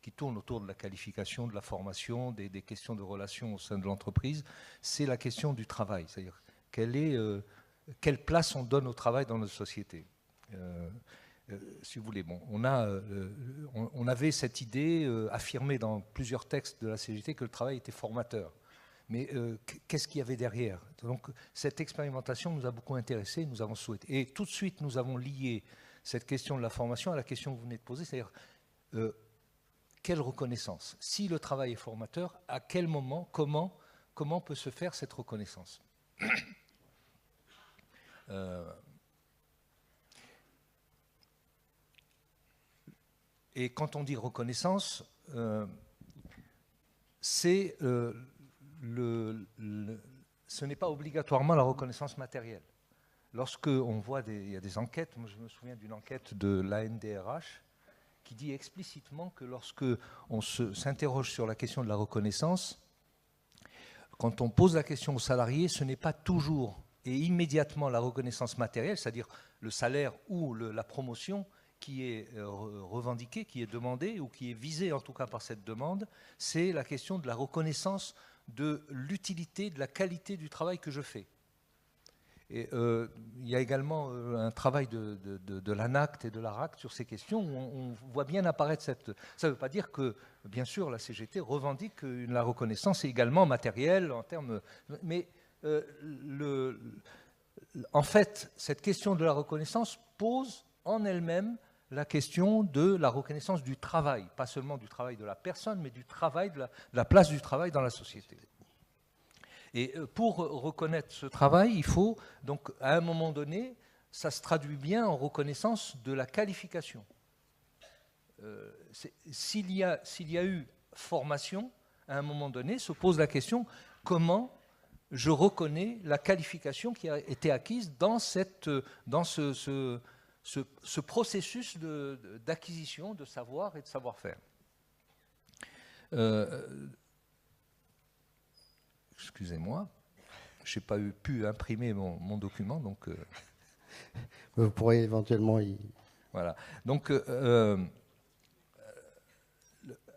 qui tournent autour de la qualification, de la formation, des questions de relations au sein de l'entreprise, c'est la question du travail. C'est-à-dire, quelle place on donne au travail dans notre société. Si vous voulez, bon, on avait cette idée affirmée dans plusieurs textes de la CGT que le travail était formateur. Mais qu'est-ce qu'il y avait derrière? Donc cette expérimentation nous a beaucoup intéressés, nous avons souhaité. Et tout de suite, nous avons lié cette question de la formation à la question que vous venez de poser, c'est-à-dire quelle reconnaissance? Si le travail est formateur, à quel moment, comment peut se faire cette reconnaissance? Et quand on dit reconnaissance, ce n'est pas obligatoirement la reconnaissance matérielle. Lorsque on voit il y a des enquêtes, moi je me souviens d'une enquête de l'ANDRH qui dit explicitement que lorsque on s'interroge sur la question de la reconnaissance, quand on pose la question aux salariés, ce n'est pas toujours et immédiatement la reconnaissance matérielle, c'est-à-dire le salaire ou la promotion qui est revendiquée, qui est demandée ou qui est visée en tout cas par cette demande, c'est la question de la reconnaissance de l'utilité, de la qualité du travail que je fais. Et il y a également un travail de l'ANACT et de l'ARACT sur ces questions où on voit bien apparaître cette... Ça ne veut pas dire que, bien sûr, la CGT revendique que la reconnaissance est également matérielle en termes... Mais en fait, cette question de la reconnaissance pose en elle-même la question de la reconnaissance du travail, pas seulement du travail de la personne, mais du travail, de la place du travail dans la société. Et pour reconnaître ce travail, il faut, donc, à un moment donné, ça se traduit bien en reconnaissance de la qualification. S'il y a eu formation, à un moment donné, se pose la question comment je reconnais la qualification qui a été acquise dans ce processus d'acquisition de savoir et de savoir-faire. Excusez-moi, je n'ai pas pu imprimer mon document, donc... Vous pourrez éventuellement y... Voilà. Donc,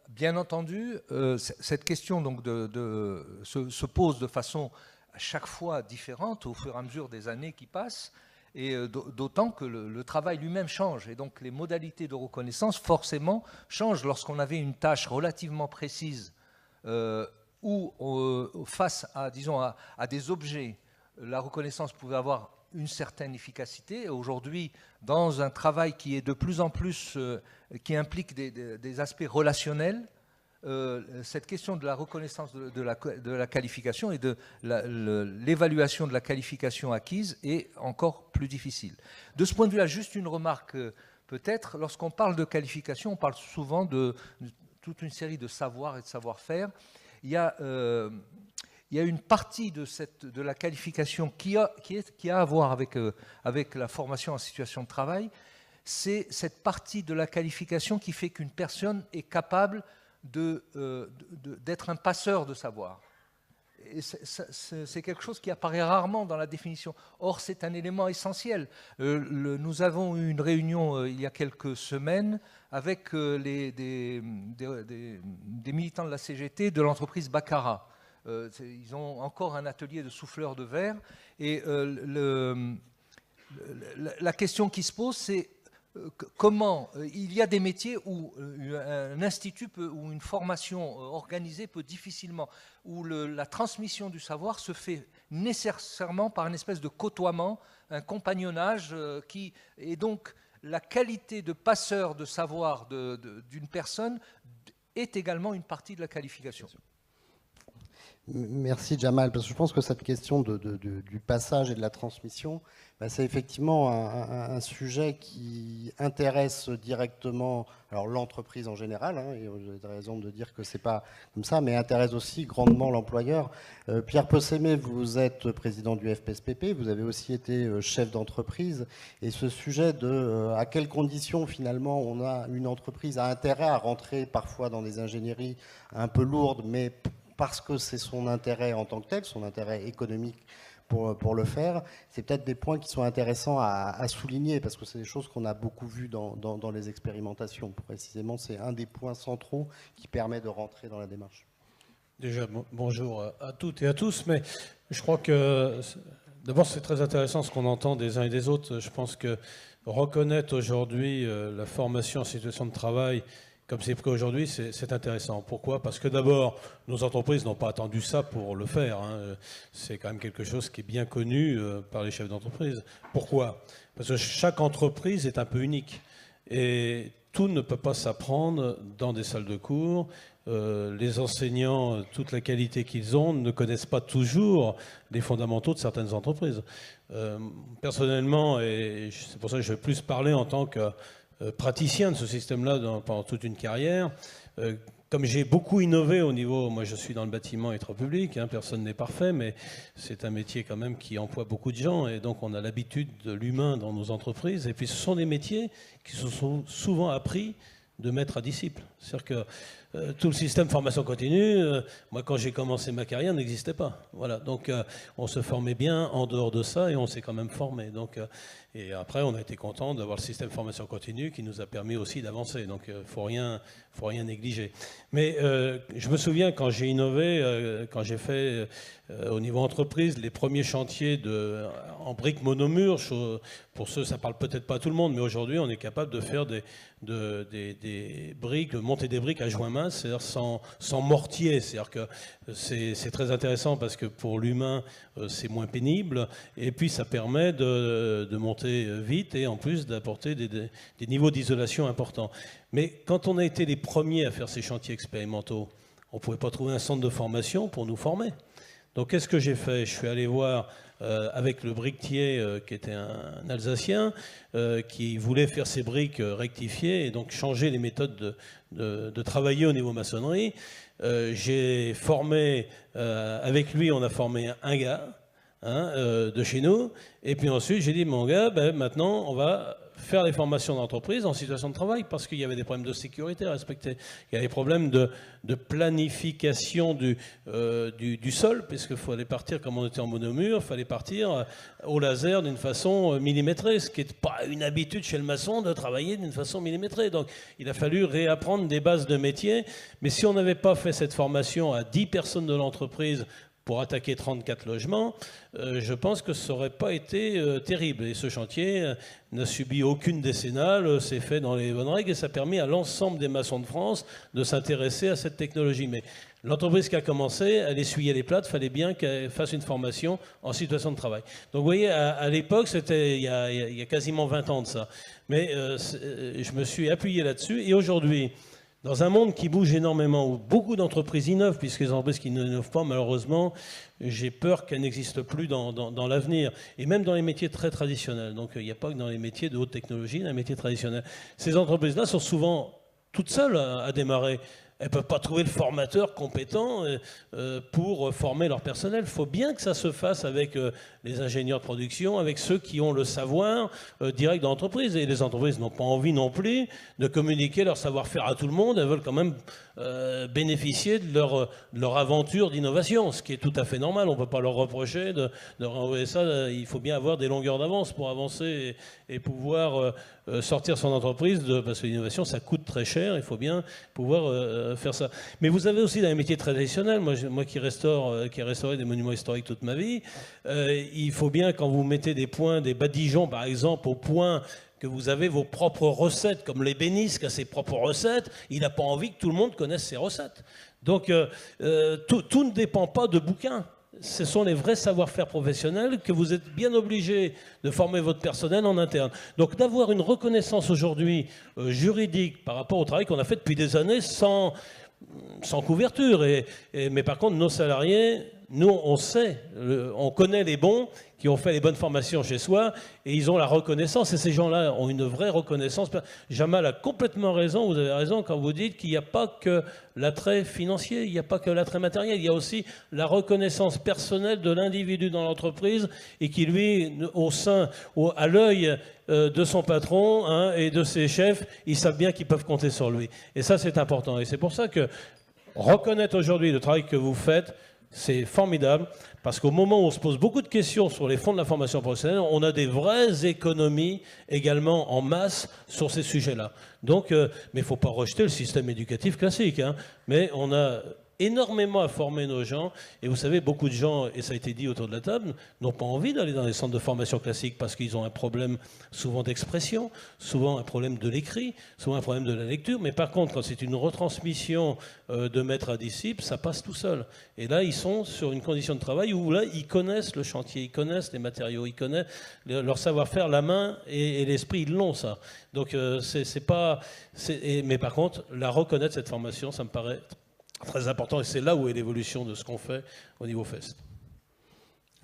bien entendu, cette question donc, se pose de façon à chaque fois différente au fur et à mesure des années qui passent, Et d'autant que le travail lui-même change. Et donc les modalités de reconnaissance, forcément, changent. Lorsqu'on avait une tâche relativement précise où, face à, disons, à des objets, la reconnaissance pouvait avoir une certaine efficacité. Aujourd'hui, dans un travail qui est de plus en plus, qui implique des aspects relationnels, cette question de la reconnaissance de la qualification et de l'évaluation de la qualification acquise est encore plus difficile. De ce point de vue-là, juste une remarque peut-être, lorsqu'on parle de qualification, on parle souvent de toute une série de savoirs et de savoir-faire. Il y a une partie de la qualification qui a à voir avec la formation en situation de travail. C'est cette partie de la qualification qui fait qu'une personne est capable d'être un passeur de savoir. C'est quelque chose qui apparaît rarement dans la définition. Or, c'est un élément essentiel. Nous avons eu une réunion il y a quelques semaines avec des militants de la CGT de l'entreprise Baccarat. Ils ont encore un atelier de souffleurs de verre. Et la question qui se pose, c'est comment il y a des métiers où un institut ou une formation organisée peut difficilement, où la transmission du savoir se fait nécessairement par une espèce de côtoiement, un compagnonnage et donc la qualité de passeur de savoir d'une personne est également une partie de la qualification. Merci Jamal, parce que je pense que cette question du passage et de la transmission, c'est effectivement un sujet qui intéresse directement l'entreprise en général, et vous avez raison de dire que ce n'est pas comme ça, mais intéresse aussi grandement l'employeur. Pierre Possémé, vous êtes président du FPSPP, vous avez aussi été chef d'entreprise, et ce sujet de à quelles conditions finalement une entreprise a intérêt à rentrer parfois dans des ingénieries un peu lourdes, mais parce que c'est son intérêt en tant que tel, son intérêt économique pour le faire, c'est peut-être des points qui sont intéressants à souligner, parce que c'est des choses qu'on a beaucoup vues dans les expérimentations. Précisément, c'est un des points centraux qui permet de rentrer dans la démarche. Déjà, bonjour à toutes et à tous, mais je crois que, d'abord, c'est très intéressant ce qu'on entend des uns et des autres. Je pense que reconnaître aujourd'hui la formation en situation de travail, comme c'est pris aujourd'hui, c'est intéressant. Pourquoi? Parce que d'abord, nos entreprises n'ont pas attendu ça pour le faire. C'est quand même quelque chose qui est bien connu par les chefs d'entreprise. Pourquoi? Parce que chaque entreprise est un peu unique. Et tout ne peut pas s'apprendre dans des salles de cours. Les enseignants, toute la qualité qu'ils ont, ne connaissent pas toujours les fondamentaux de certaines entreprises. Personnellement, et c'est pour ça que je vais plus parler en tant que praticien de ce système-là pendant toute une carrière. Comme j'ai beaucoup innové au niveau, moi je suis dans le bâtiment et travaux publics, personne n'est parfait, mais c'est un métier quand même qui emploie beaucoup de gens, et donc on a l'habitude de l'humain dans nos entreprises, et puis ce sont des métiers qui se sont souvent appris de maître à disciple. C'est-à-dire que tout le système formation continue, moi quand j'ai commencé ma carrière, n'existait pas. Voilà, donc on se formait bien en dehors de ça, et on s'est quand même formé. Donc, et après, on a été content d'avoir le système formation continue qui nous a permis aussi d'avancer. Donc, il ne faut rien négliger. Mais je me souviens quand j'ai innové, quand j'ai fait au niveau entreprise les premiers chantiers en briques monomures. Pour ceux, ça ne parle peut-être pas à tout le monde, mais aujourd'hui, on est capable de faire des briques, monter des briques à joint mince, c'est-à-dire sans mortier. C'est-à-dire que c'est très intéressant parce que pour l'humain, c'est moins pénible. Et puis, ça permet de monter vite et en plus d'apporter des niveaux d'isolation importants. Mais quand on a été les premiers à faire ces chantiers expérimentaux, on ne pouvait pas trouver un centre de formation pour nous former. Donc qu'est-ce que j'ai fait? Je suis allé voir avec le briquetier qui était un Alsacien qui voulait faire ses briques rectifiées et donc changer les méthodes de travailler au niveau maçonnerie. J'ai formé, avec lui on a formé un gars de chez nous, et puis ensuite j'ai dit mon gars, maintenant on va faire les formations d'entreprise en situation de travail, parce qu'il y avait des problèmes de sécurité à respecter, il y a des problèmes de planification du sol, puisqu'il fallait partir, comme on était en monomure, il fallait partir au laser d'une façon millimétrée, ce qui n'est pas une habitude chez le maçon de travailler d'une façon millimétrée. Donc il a fallu réapprendre des bases de métier, mais si on n'avait pas fait cette formation à 10 personnes de l'entreprise pour attaquer 34 logements, je pense que ça n'aurait pas été terrible. Et ce chantier n'a subi aucune décennale, c'est fait dans les bonnes règles et ça a permis à l'ensemble des maçons de France de s'intéresser à cette technologie. Mais l'entreprise qui a commencé, elle essuyait les plâtres, il fallait bien qu'elle fasse une formation en situation de travail. Donc vous voyez, à l'époque, c'était il y a quasiment 20 ans de ça. Mais je me suis appuyé là-dessus et aujourd'hui, dans un monde qui bouge énormément, où beaucoup d'entreprises innovent, puisque les entreprises qui n'innovent pas, malheureusement, j'ai peur qu'elles n'existent plus dans l'avenir, et même dans les métiers très traditionnels. Donc il n'y a pas que dans les métiers de haute technologie, dans les métiers traditionnels. Ces entreprises-là sont souvent toutes seules à démarrer. Elles ne peuvent pas trouver le formateur compétent pour former leur personnel. Il faut bien que ça se fasse avec les ingénieurs de production, avec ceux qui ont le savoir direct dans l'entreprise. Et les entreprises n'ont pas envie non plus de communiquer leur savoir-faire à tout le monde. Elles veulent quand même bénéficier de leur aventure d'innovation, ce qui est tout à fait normal. On ne peut pas leur reprocher de renvoyer ça. Il faut bien avoir des longueurs d'avance pour avancer et pouvoir sortir son entreprise, parce que l'innovation, ça coûte très cher. Il faut bien pouvoir faire ça. Mais vous avez aussi dans les métiers traditionnels, moi qui ai restauré des monuments historiques toute ma vie, il faut bien, quand vous mettez des points, des badigeons par exemple, au point que vous avez vos propres recettes, comme l'ébéniste qui a ses propres recettes, il n'a pas envie que tout le monde connaisse ses recettes. Donc tout ne dépend pas de bouquins. Ce sont les vrais savoir-faire professionnels que vous êtes bien obligé de former votre personnel en interne. Donc d'avoir une reconnaissance aujourd'hui juridique par rapport au travail qu'on a fait depuis des années sans couverture. Mais par contre, nos salariés, nous, on sait, on connaît les bons qui ont fait les bonnes formations chez soi et ils ont la reconnaissance. Et ces gens-là ont une vraie reconnaissance. Jamal a complètement raison, vous avez raison quand vous dites qu'il n'y a pas que l'attrait financier, il n'y a pas que l'attrait matériel, il y a aussi la reconnaissance personnelle de l'individu dans l'entreprise et qui, lui, à l'œil de son patron et de ses chefs, ils savent bien qu'ils peuvent compter sur lui. Et ça, c'est important. Et c'est pour ça que reconnaître aujourd'hui le travail que vous faites, c'est formidable, parce qu'au moment où on se pose beaucoup de questions sur les fonds de la formation professionnelle, on a des vraies économies également en masse sur ces sujets-là. Donc, mais il ne faut pas rejeter le système éducatif classique, mais on a énormément à former nos gens, et vous savez, beaucoup de gens, et ça a été dit autour de la table, n'ont pas envie d'aller dans les centres de formation classiques parce qu'ils ont un problème souvent d'expression, souvent un problème de l'écrit, souvent un problème de la lecture, mais par contre, quand c'est une retransmission de maître à disciple, ça passe tout seul. Et là, ils sont sur une condition de travail où là, ils connaissent le chantier, ils connaissent les matériaux, ils connaissent leur savoir-faire, la main et l'esprit, ils l'ont ça. Donc, mais par contre, la reconnaître, cette formation, ça me paraît très important, et c'est là où est l'évolution de ce qu'on fait au niveau FEST.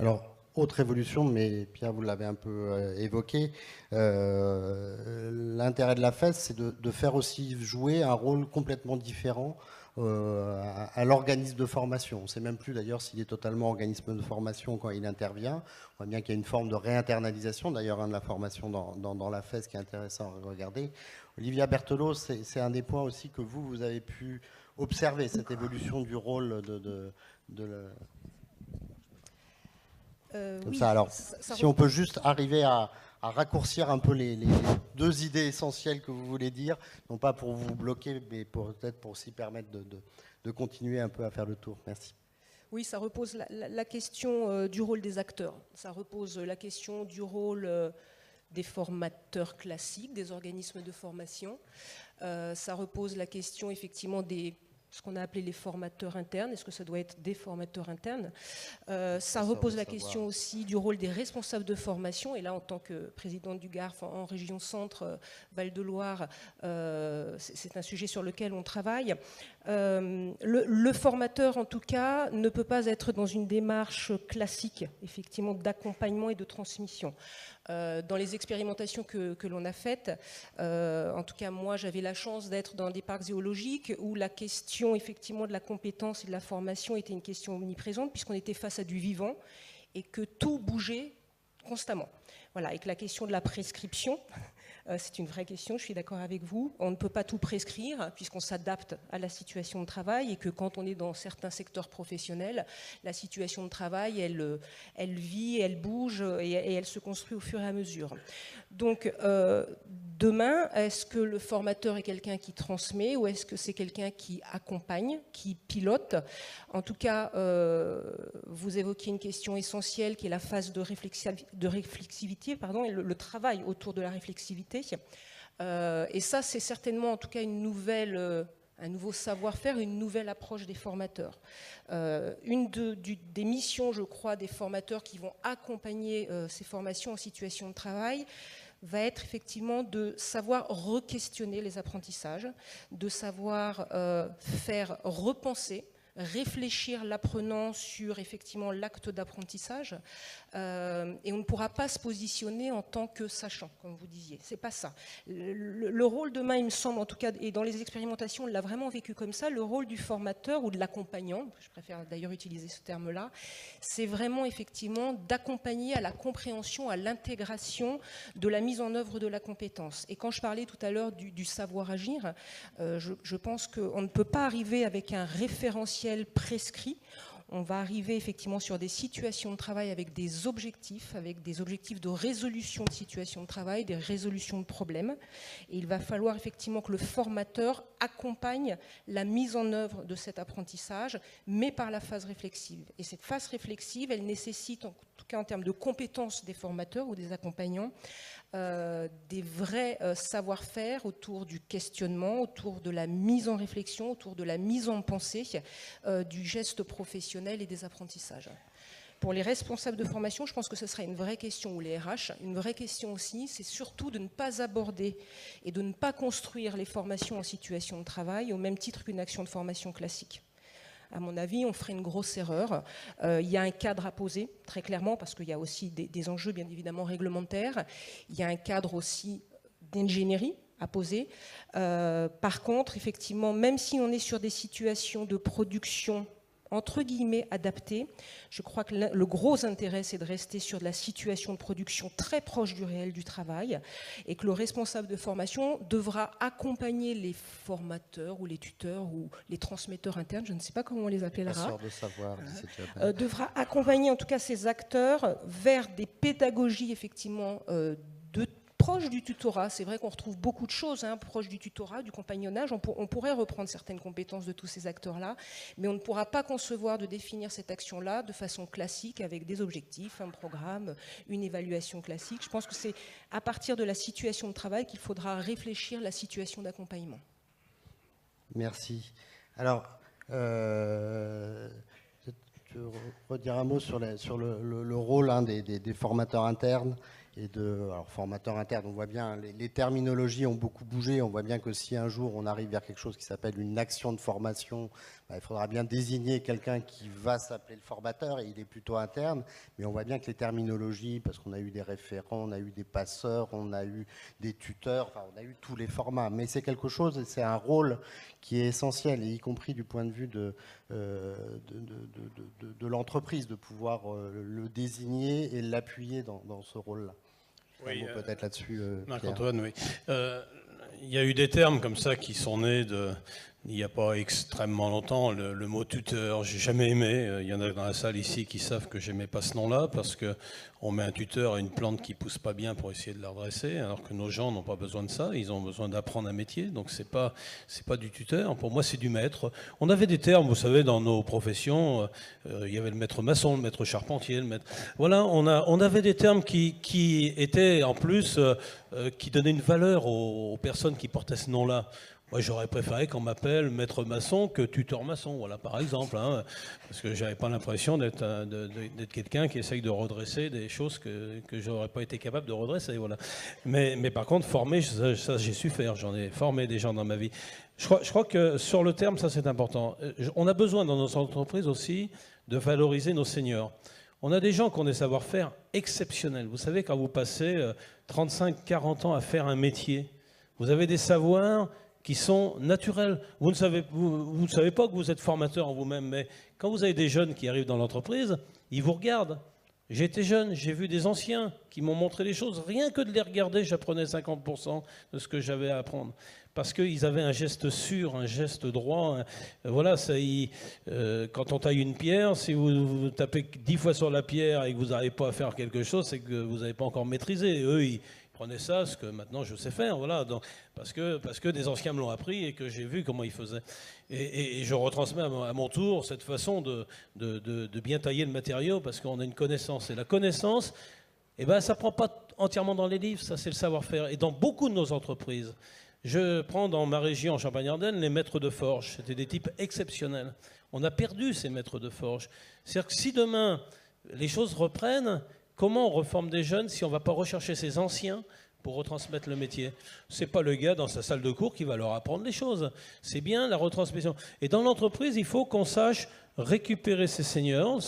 Alors, autre évolution, mais Pierre, vous l'avez un peu évoqué, l'intérêt de la FEST, c'est de faire aussi jouer un rôle complètement différent à l'organisme de formation. On ne sait même plus d'ailleurs s'il est totalement organisme de formation quand il intervient. On voit bien qu'il y a une forme de réinternalisation d'ailleurs de la formation dans la FEST qui est intéressant à regarder. Olivia Berthelot, c'est un des points aussi que vous avez pu observer, cette évolution du rôle oui, ça. Alors, si on peut juste arriver à raccourcir un peu les deux idées essentielles que vous voulez dire, non pas pour vous bloquer, mais peut-être pour aussi permettre de continuer un peu à faire le tour. Merci. Oui, ça repose la question du rôle des acteurs. Ça repose la question du rôle des formateurs classiques, des organismes de formation. Ça repose la question effectivement ce qu'on a appelé les formateurs internes. Est-ce que ça doit être des formateurs internes? Ça repose la question aussi du rôle des responsables de formation. Et là, en tant que présidente du GARF en région Centre, Val-de-Loire, c'est un sujet sur lequel on travaille. Le formateur, en tout cas, ne peut pas être dans une démarche classique, effectivement, d'accompagnement et de transmission. Dans les expérimentations que l'on a faites, en tout cas moi j'avais la chance d'être dans des parcs zoologiques où la question effectivement de la compétence et de la formation était une question omniprésente puisqu'on était face à du vivant et que tout bougeait constamment. Voilà, et que la question de la prescription C'est une vraie question, je suis d'accord avec vous. On ne peut pas tout prescrire puisqu'on s'adapte à la situation de travail et que quand on est dans certains secteurs professionnels, la situation de travail, elle vit, elle bouge et elle se construit au fur et à mesure. Donc, demain, est-ce que le formateur est quelqu'un qui transmet ou est-ce que c'est quelqu'un qui accompagne, qui pilote? En tout cas, vous évoquez une question essentielle qui est la phase de réflexivité, et le travail autour de la réflexivité. Et ça, c'est certainement en tout cas un nouveau savoir-faire, une nouvelle approche des formateurs. Une des missions, je crois, des formateurs qui vont accompagner ces formations en situation de travail va être effectivement de savoir re-questionner les apprentissages, de savoir faire repenser, réfléchir l'apprenant sur effectivement l'acte d'apprentissage, et on ne pourra pas se positionner en tant que sachant, comme vous disiez. C'est pas ça. Le rôle demain, il me semble, en tout cas, et dans les expérimentations, on l'a vraiment vécu comme ça, le rôle du formateur ou de l'accompagnant, je préfère d'ailleurs utiliser ce terme-là, c'est vraiment effectivement d'accompagner à la compréhension, à l'intégration de la mise en œuvre de la compétence. Et quand je parlais tout à l'heure du savoir agir, je pense qu'on ne peut pas arriver avec un référentiel prescrit. On va arriver effectivement sur des situations de travail avec des objectifs de résolution de situations de travail, des résolutions de problèmes. Et il va falloir effectivement que le formateur accompagne la mise en œuvre de cet apprentissage, mais par la phase réflexive. Et cette phase réflexive, elle nécessite, en tout cas en termes de compétences des formateurs ou des accompagnants, des vrais savoir-faire autour du questionnement, autour de la mise en réflexion, autour de la mise en pensée, du geste professionnel et des apprentissages. Pour les responsables de formation, je pense que ce sera une vraie question, ou les RH, une vraie question aussi, c'est surtout de ne pas aborder et de ne pas construire les formations en situation de travail au même titre qu'une action de formation classique. À mon avis, on ferait une grosse erreur. Il y a un cadre à poser, très clairement, parce qu'il y a aussi des enjeux, bien évidemment, réglementaires. Il y a un cadre aussi d'ingénierie à poser. Par contre, effectivement, même si on est sur des situations de production entre guillemets adaptées, je crois que le gros intérêt, c'est de rester sur de la situation de production très proche du réel du travail et que le responsable de formation devra accompagner les formateurs ou les tuteurs ou les transmetteurs internes, je ne sais pas comment on les appellera, de savoir, devra accompagner en tout cas ces acteurs vers des pédagogies effectivement proche du tutorat. C'est vrai qu'on retrouve beaucoup de choses proche du tutorat, du compagnonnage. On pourrait reprendre certaines compétences de tous ces acteurs-là, mais on ne pourra pas concevoir de définir cette action-là de façon classique avec des objectifs, un programme, une évaluation classique. Je pense que c'est à partir de la situation de travail qu'il faudra réfléchir la situation d'accompagnement. Merci. Alors, je vais redire un mot sur le rôle des formateurs internes. Alors, formateur interne, on voit bien, les terminologies ont beaucoup bougé. On voit bien que si un jour on arrive vers quelque chose qui s'appelle une action de formation, il faudra bien désigner quelqu'un qui va s'appeler le formateur, et il est plutôt interne. Mais on voit bien que les terminologies, parce qu'on a eu des référents, on a eu des passeurs, on a eu des tuteurs, enfin on a eu tous les formats. Mais c'est quelque chose, c'est un rôle qui est essentiel, et y compris du point de vue de l'entreprise, de pouvoir le désigner et l'appuyer dans ce rôle-là. Oui, peut-être là-dessus, Marc-Antoine, oui. Il y a eu des termes comme ça qui sont nés il n'y a pas extrêmement longtemps. Le mot tuteur, j'ai jamais aimé. Il y en a dans la salle ici qui savent que j'aimais pas ce nom-là parce qu'on met un tuteur à une plante qui pousse pas bien pour essayer de la redresser, alors que nos gens n'ont pas besoin de ça. Ils ont besoin d'apprendre un métier. Donc c'est pas du tuteur. Pour moi, c'est du maître. On avait des termes, vous savez, dans nos professions. Il y avait le maître maçon, le maître charpentier, le maître. Voilà, on avait des termes qui étaient en plus qui donnaient une valeur aux personnes qui portaient ce nom-là. Moi, j'aurais préféré qu'on m'appelle maître maçon que tuteur maçon, voilà, par exemple, parce que j'avais pas l'impression d'être quelqu'un qui essaye de redresser des choses que j'aurais pas été capable de redresser, voilà. Mais par contre, former, ça j'ai su faire, j'en ai formé des gens dans ma vie. Je crois que sur le terme, ça c'est important. On a besoin dans nos entreprises aussi de valoriser nos seniors. On a des gens qui ont des savoir-faire exceptionnels. Vous savez, quand vous passez 35-40 ans à faire un métier, vous avez des savoirs qui sont naturels. Vous ne savez pas que vous êtes formateur en vous-même, mais quand vous avez des jeunes qui arrivent dans l'entreprise, ils vous regardent. J'étais jeune, j'ai vu des anciens qui m'ont montré des choses. Rien que de les regarder, j'apprenais 50% de ce que j'avais à apprendre. Parce qu'ils avaient un geste sûr, un geste droit. Voilà, quand on taille une pierre, si vous tapez 10 fois sur la pierre et que vous n'arrivez pas à faire quelque chose, c'est que vous n'avez pas encore maîtrisé. Et eux, ils prenaient ça, ce que maintenant je sais faire. Voilà, donc, parce que des anciens me l'ont appris et que j'ai vu comment ils faisaient. Et je retransmets à mon tour cette façon de bien tailler le matériau parce qu'on a une connaissance. Et la connaissance, eh ben, ça ne prend pas entièrement dans les livres, ça c'est le savoir-faire. Et dans beaucoup de nos entreprises, je prends dans ma région, en Champagne-Ardenne, les maîtres de forge. C'était des types exceptionnels. On a perdu ces maîtres de forge. C'est-à-dire que si demain les choses reprennent, comment on reforme des jeunes si on ne va pas rechercher ces anciens pour retransmettre le métier? Ce n'est pas le gars dans sa salle de cours qui va leur apprendre les choses. C'est bien la retransmission. Et dans l'entreprise, il faut qu'on sache récupérer ces seniors,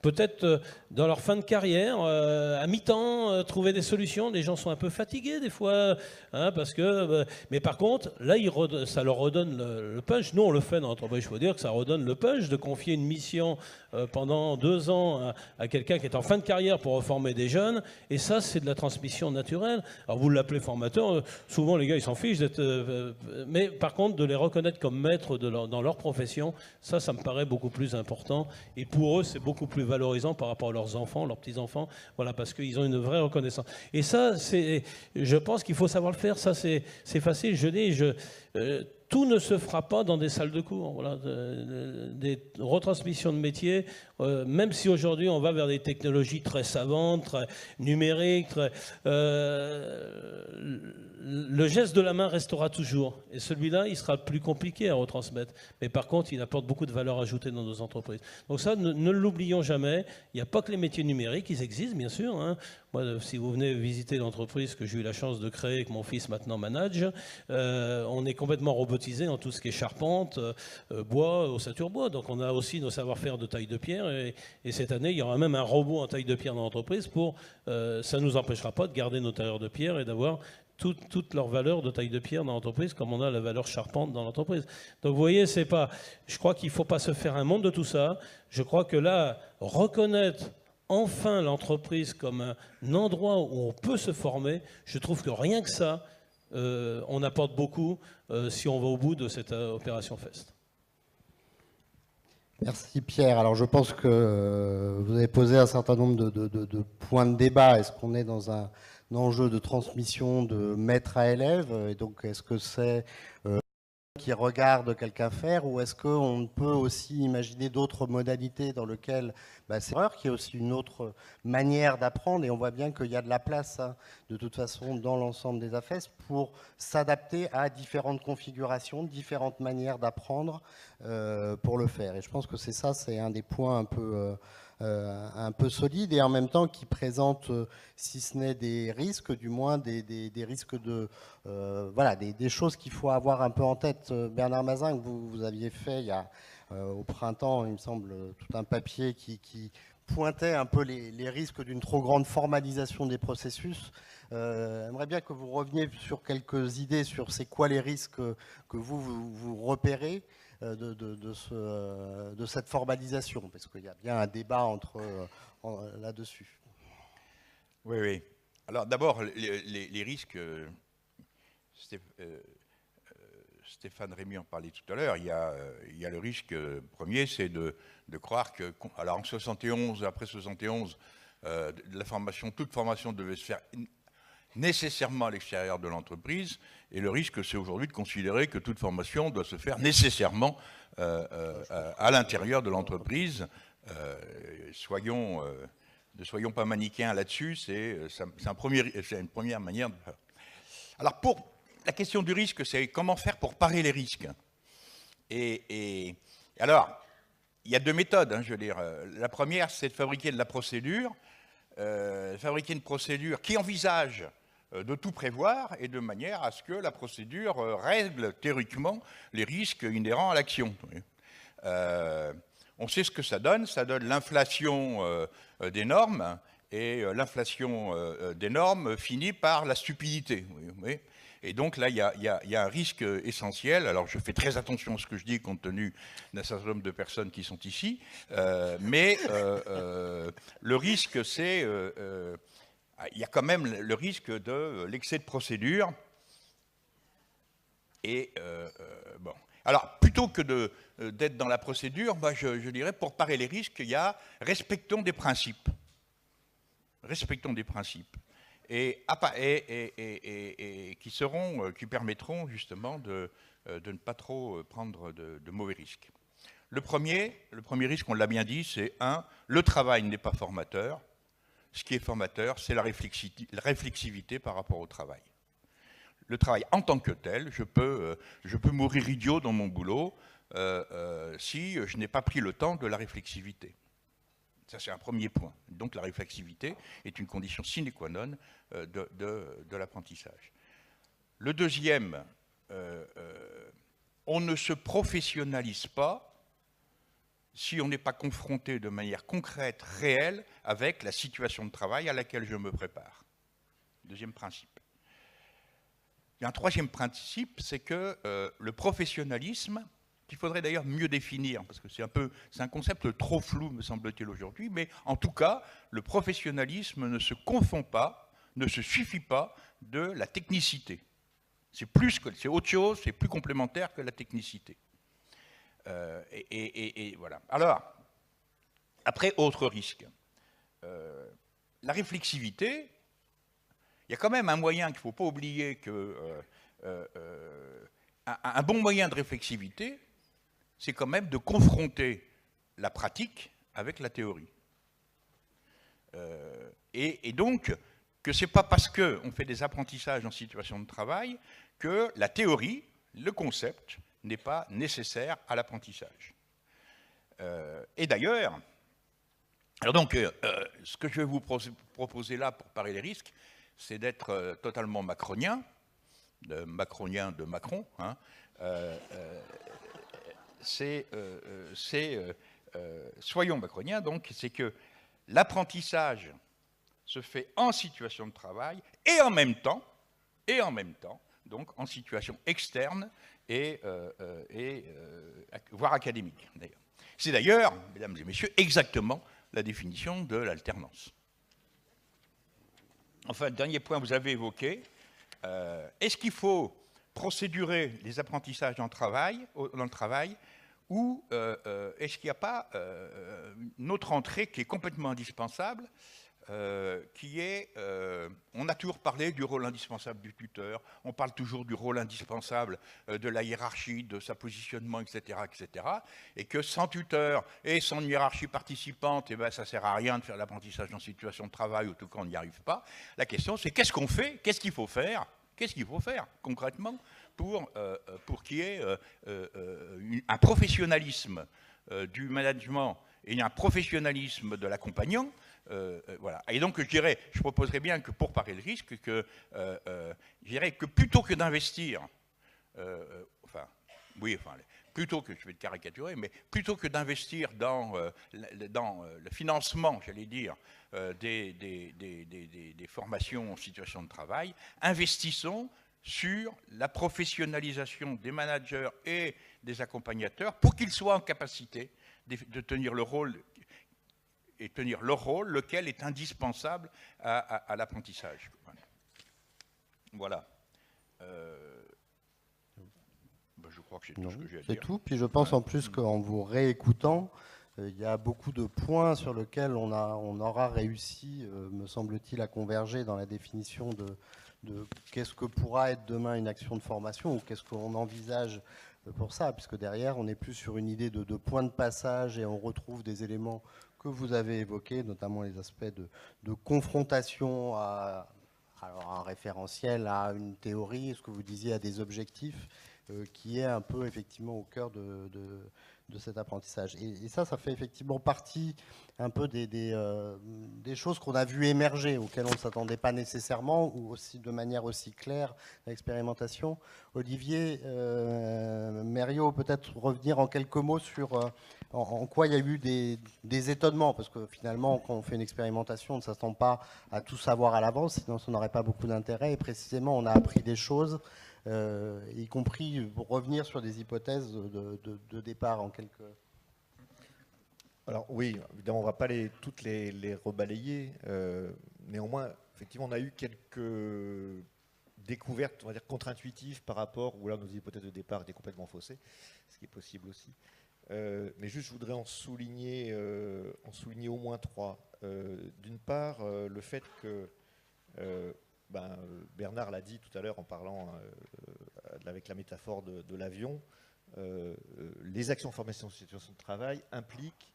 peut-être dans leur fin de carrière, à mi-temps, trouver des solutions. Les gens sont un peu fatigués des fois, hein, mais par contre, là, ça leur redonne le punch. Nous, on le fait dans l'entreprise. Il faut dire que ça redonne le punch de confier une mission pendant 2 ans à quelqu'un qui est en fin de carrière pour reformer des jeunes. Et ça, c'est de la transmission naturelle. Alors, vous l'appelez formateur. Souvent, les gars, ils s'en fichent mais par contre, de les reconnaître comme maîtres dans leur profession, ça me paraît beaucoup plus important. Et pour eux, c'est beaucoup plus valorisant par rapport à leurs enfants, leurs petits-enfants. Voilà, parce qu'ils ont une vraie reconnaissance. Et ça, je pense qu'il faut savoir le faire. Ça, c'est facile. Je dis, tout ne se fera pas dans des salles de cours. Voilà, des retransmissions de métiers, même si aujourd'hui on va vers des technologies très savantes, très numériques, le geste de la main restera toujours. Et celui-là, il sera plus compliqué à retransmettre. Mais par contre, il apporte beaucoup de valeur ajoutée dans nos entreprises. Donc ça, ne l'oublions jamais. Il n'y a pas que les métiers numériques, ils existent bien sûr, hein. Moi, si vous venez visiter l'entreprise que j'ai eu la chance de créer, que mon fils maintenant manage, on est complètement robotisé en tout ce qui est charpente, bois, ossature bois. Donc on a aussi nos savoir-faire de taille de pierre. Et cette année, il y aura même un robot en taille de pierre dans l'entreprise ça ne nous empêchera pas de garder nos tailleurs de pierre et d'avoir toute leur valeur de taille de pierre dans l'entreprise, comme on a la valeur charpente dans l'entreprise. Donc vous voyez, je crois qu'il ne faut pas se faire un monde de tout ça. Je crois que là, reconnaître enfin l'entreprise comme un endroit où on peut se former, je trouve que rien que ça, on apporte beaucoup si on va au bout de cette opération FEST. Merci Pierre. Alors je pense que vous avez posé un certain nombre de points de débat. Est-ce qu'on est dans un enjeu de transmission de maître à élève? Et donc est-ce que c'est qui regarde quelqu'un faire, ou est-ce qu'on peut aussi imaginer d'autres modalités dans lesquelles c'est l'erreur, qui est aussi une autre manière d'apprendre, et on voit bien qu'il y a de la place, hein, de toute façon, dans l'ensemble des AFES pour s'adapter à différentes configurations, différentes manières d'apprendre pour le faire. Et je pense que c'est un des points un peu solide, et en même temps qui présente, si ce n'est des risques, du moins des risques de voilà, des choses qu'il faut avoir un peu en tête. Bernard Mazin, que vous aviez fait il y a au printemps, il me semble, tout un papier qui pointait un peu les risques d'une trop grande formalisation des processus. J'aimerais bien que vous reveniez sur quelques idées sur c'est quoi les risques que vous repérez de cette formalisation, parce qu'il y a bien un débat là-dessus. Oui. Alors d'abord, les risques, Stéphane Rémy en parlait tout à l'heure, il y a le risque premier, c'est de croire que, alors en 71, après 71, toute formation devait se faire nécessairement à l'extérieur de l'entreprise, et le risque, c'est aujourd'hui de considérer que toute formation doit se faire nécessairement à l'intérieur de l'entreprise. Ne soyons pas manichéens là-dessus, c'est une première manière de faire. Alors, pour la question du risque, c'est comment faire pour parer les risques. Et alors, il y a deux méthodes, hein, je veux dire. La première, c'est de fabriquer de la procédure, fabriquer une procédure qui envisage de tout prévoir et de manière à ce que la procédure règle théoriquement les risques inhérents à l'action. On sait ce que ça donne l'inflation des normes, et l'inflation des normes finit par la stupidité. Et donc là, il y a un risque essentiel. Alors je fais très attention à ce que je dis compte tenu d'un certain nombre de personnes qui sont ici, mais le risque, c'est... il y a quand même le risque de l'excès de procédure. Et bon. Alors, plutôt que d'être dans la procédure, moi, je dirais, pour parer les risques, il y a respectons des principes. Respectons des principes. Et qui permettront justement de ne pas trop prendre de mauvais risques. Le premier risque, on l'a bien dit, c'est le travail n'est pas formateur. Ce qui est formateur, c'est la réflexivité par rapport au travail. Le travail en tant que tel, je peux mourir idiot dans mon boulot si je n'ai pas pris le temps de la réflexivité. Ça, c'est un premier point. Donc la réflexivité est une condition sine qua non de l'apprentissage. Le deuxième, on ne se professionnalise pas si on n'est pas confronté de manière concrète, réelle, avec la situation de travail à laquelle je me prépare. Deuxième principe. Il y a un troisième principe, c'est que le professionnalisme, qu'il faudrait d'ailleurs mieux définir, parce que c'est un concept trop flou, me semble-t-il, aujourd'hui, mais en tout cas, le professionnalisme ne se confond pas, ne se suffit pas de la technicité. C'est autre chose, c'est plus complémentaire que la technicité. Et voilà. Alors, après, autre risque. La réflexivité, il y a quand même un moyen qu'il ne faut pas oublier que un bon moyen de réflexivité, c'est quand même de confronter la pratique avec la théorie. Et donc, que ce n'est pas parce qu'on fait des apprentissages en situation de travail que la théorie, le concept, n'est pas nécessaire à l'apprentissage. Et d'ailleurs, alors donc, ce que je vais vous proposer là pour parer les risques, c'est d'être totalement macronien de Macron, hein, soyons macroniens, donc, c'est que l'apprentissage se fait en situation de travail et en même temps, donc en situation externe voire académique, d'ailleurs. C'est d'ailleurs, mesdames et messieurs, exactement la définition de l'alternance. Enfin, dernier point, vous avez évoqué, est-ce qu'il faut procédurer les apprentissages dans le travail ou est-ce qu'il n'y a pas une autre entrée qui est complètement indispensable, qui est, on a toujours parlé du rôle indispensable du tuteur, on parle toujours du rôle indispensable de la hiérarchie, de sa positionnement, etc., et que sans tuteur et sans hiérarchie participante, eh ben, ça ne sert à rien de faire l'apprentissage en situation de travail, ou en tout cas on n'y arrive pas. La question c'est qu'est-ce qu'on fait, qu'est-ce qu'il faut faire concrètement pour qu'il y ait un professionnalisme du management et un professionnalisme de l'accompagnant. Voilà. Et donc, je proposerais bien que pour parer le risque, je dirais que plutôt que d'investir, plutôt que, je vais te caricaturer, mais plutôt que d'investir dans le financement, j'allais dire, des formations en situation de travail, investissons sur la professionnalisation des managers et des accompagnateurs pour qu'ils soient en capacité de tenir le rôle et tenir leur rôle, lequel est indispensable à l'apprentissage. Voilà. Je crois que c'est tout ce que j'ai à dire. C'est tout. Puis je pense en plus qu'en vous réécoutant, il y a beaucoup de points sur lesquels on aura réussi, me semble-t-il, à converger dans la définition de qu'est-ce que pourra être demain une action de formation ou qu'est-ce qu'on envisage pour ça, puisque derrière, on n'est plus sur une idée de point de passage et on retrouve des éléments que vous avez évoqués, notamment les aspects de confrontation à un référentiel, à une théorie, ce que vous disiez, à des objectifs. qui est un peu effectivement au cœur de cet apprentissage. Et ça fait effectivement partie un peu des choses qu'on a vues émerger, auxquelles on ne s'attendait pas nécessairement, ou aussi de manière aussi claire à l'expérimentation. Olivier, Mériot, peut-être revenir en quelques mots sur en quoi il y a eu des étonnements, parce que finalement, quand on fait une expérimentation, on ne s'attend pas à tout savoir à l'avance, sinon ça n'aurait pas beaucoup d'intérêt. Et précisément, on a appris des choses, y compris pour revenir sur des hypothèses de départ en quelques... Alors oui, évidemment, on ne va pas toutes les rebalayer. Néanmoins, effectivement, on a eu quelques découvertes, on va dire, contre-intuitives par rapport où là, nos hypothèses de départ étaient complètement faussées, ce qui est possible aussi. Mais juste, je voudrais en souligner au moins 3. D'une part, le fait que Bernard l'a dit tout à l'heure en parlant avec la métaphore de l'avion, les actions de formation en situation de travail impliquent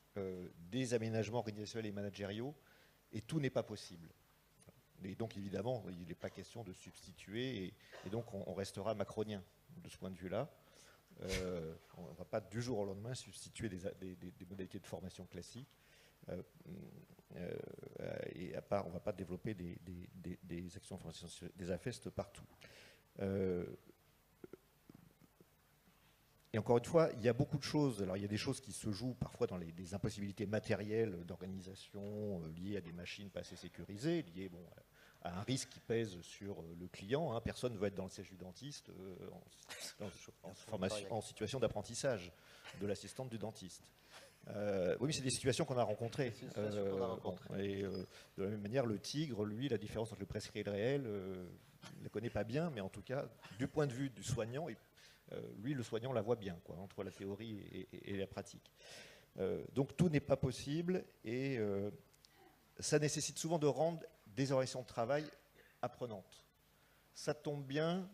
des aménagements organisationnels et managériaux, et tout n'est pas possible. Et donc évidemment, il n'est pas question de substituer, et donc on restera macronien de ce point de vue-là. On ne va pas du jour au lendemain substituer des modalités de formation classiques. Et à part, on ne va pas développer des actions de formation, des AFEST partout. Et encore une fois, il y a beaucoup de choses. Alors, il y a des choses qui se jouent parfois dans des impossibilités matérielles d'organisation liées à des machines pas assez sécurisées, liées à un risque qui pèse sur le client. Personne ne veut être dans le siège du dentiste en situation d'apprentissage de l'assistante du dentiste. Oui, mais c'est des situations qu'on a rencontrées. Et de la même manière, le tigre, lui, la différence entre le prescrit et le réel, il ne la connaît pas bien, mais en tout cas, du point de vue du soignant, lui, le soignant la voit bien, quoi, entre la théorie et la pratique. Donc tout n'est pas possible, et ça nécessite souvent de rendre des organisations de travail apprenantes. Ça tombe bien,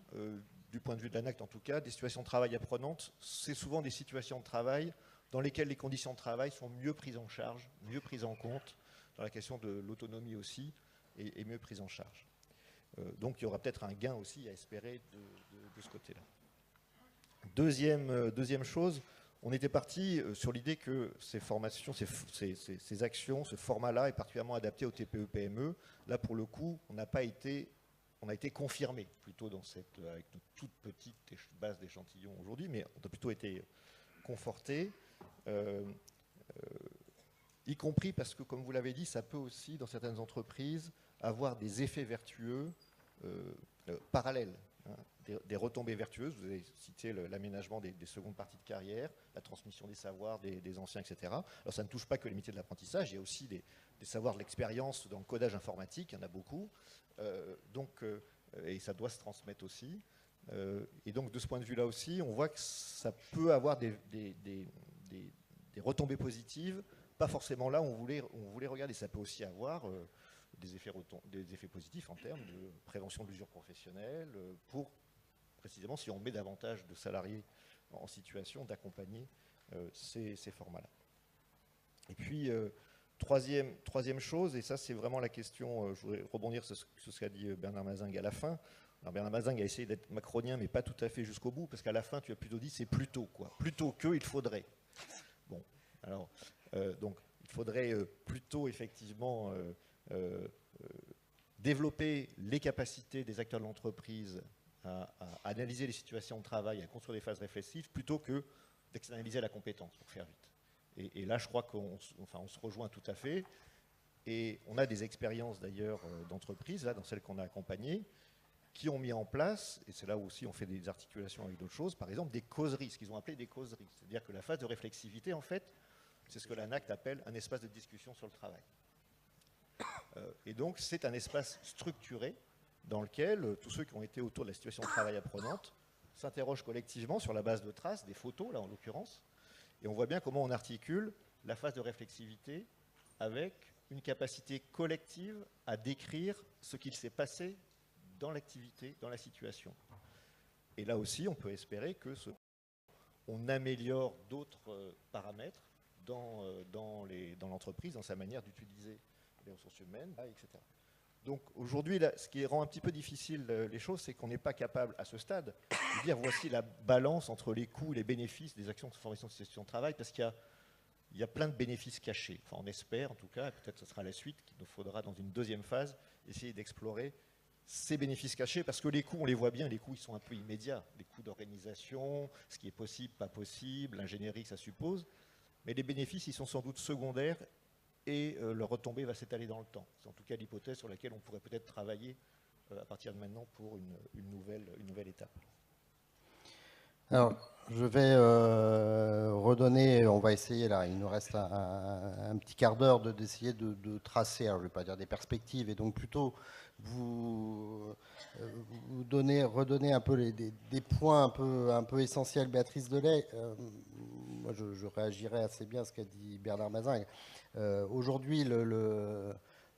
du point de vue de l'ANACT en tout cas, des situations de travail apprenantes, c'est souvent des situations de travail dans lesquelles les conditions de travail sont mieux prises en charge, mieux prises en compte, dans la question de l'autonomie aussi, et mieux prises en charge. Donc il y aura peut-être un gain aussi à espérer de ce côté-là. Deuxième chose, on était parti sur l'idée que ces formations, ces actions, ce format-là est particulièrement adapté au TPE-PME. Là, pour le coup, on a été confirmé plutôt avec notre toute petite base d'échantillons aujourd'hui, mais on a plutôt été conforté, y compris parce que, comme vous l'avez dit, ça peut aussi, dans certaines entreprises, avoir des effets vertueux parallèles. Des retombées vertueuses, vous avez cité l'aménagement des secondes parties de carrière, la transmission des savoirs des anciens, etc. Alors ça ne touche pas que les métiers de l'apprentissage, il y a aussi des savoirs de l'expérience dans le codage informatique, il y en a beaucoup, et ça doit se transmettre aussi. Et donc de ce point de vue-là aussi, on voit que ça peut avoir des retombées positives, pas forcément là où on voulait regarder. Ça peut aussi avoir des effets positifs en termes de prévention de l'usure professionnelle, pour précisément si on met davantage de salariés en situation d'accompagner ces formats-là. Et puis, troisième chose, et ça c'est vraiment la question, je voudrais rebondir sur ce qu'a dit Bernard Mazingue à la fin. Alors Bernard Mazingue a essayé d'être macronien, mais pas tout à fait jusqu'au bout, parce qu'à la fin tu as plutôt dit c'est plutôt, quoi. Plutôt que, il faudrait. Bon, alors, donc il faudrait plutôt effectivement développer les capacités des acteurs de l'entreprise à analyser les situations de travail, à construire des phases réflexives, plutôt que d'externaliser la compétence, pour faire vite. Et là, je crois qu'on se rejoint tout à fait. Et on a des expériences d'ailleurs d'entreprises, là, dans celles qu'on a accompagnées, qui ont mis en place, et c'est là où aussi on fait des articulations avec d'autres choses, par exemple des causeries, ce qu'ils ont appelé des causeries. C'est-à-dire que la phase de réflexivité, en fait, c'est ce que l'ANACT appelle un espace de discussion sur le travail. Et donc, c'est un espace structuré dans lequel tous ceux qui ont été autour de la situation de travail apprenante s'interrogent collectivement sur la base de traces, des photos, là en l'occurrence, et on voit bien comment on articule la phase de réflexivité avec une capacité collective à décrire ce qu'il s'est passé dans l'activité, dans la situation. Et là aussi, on peut espérer que on améliore d'autres paramètres dans l'entreprise, dans sa manière d'utiliser les ressources humaines, etc. Donc aujourd'hui, ce qui rend un petit peu difficile les choses, c'est qu'on n'est pas capable à ce stade de dire voici la balance entre les coûts et les bénéfices des actions de formation de situation de travail, parce qu'il y a plein de bénéfices cachés. Enfin, on espère en tout cas, et peut-être que ce sera la suite qu'il nous faudra dans une deuxième phase, essayer d'explorer ces bénéfices cachés, parce que les coûts, on les voit bien, les coûts ils sont un peu immédiats, les coûts d'organisation, ce qui est possible, pas possible, l'ingénierie que ça suppose, mais les bénéfices ils sont sans doute secondaires et leur retombée va s'étaler dans le temps. C'est en tout cas l'hypothèse sur laquelle on pourrait peut-être travailler à partir de maintenant pour une nouvelle étape. Alors, je vais redonner, on va essayer là, il nous reste un petit quart d'heure d'essayer de tracer, alors je ne vais pas dire des perspectives, et donc plutôt vous redonner un peu des points un peu essentiels. Béatrice Delay, moi je réagirais assez bien à ce qu'a dit Bernard Mazingue. Aujourd'hui,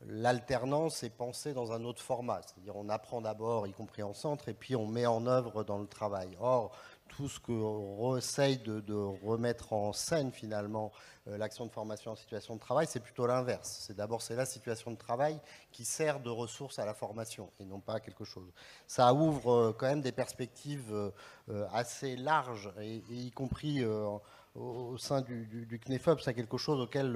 l'alternance est pensée dans un autre format, c'est-à-dire on apprend d'abord, y compris en centre, et puis on met en œuvre dans le travail. Or, tout ce qu'on essaye de remettre en scène finalement, l'action de formation en situation de travail, c'est plutôt l'inverse. C'est la situation de travail qui sert de ressource à la formation et non pas quelque chose. Ça ouvre quand même des perspectives assez larges, et y compris au sein du CNEFOP, c'est quelque chose auquel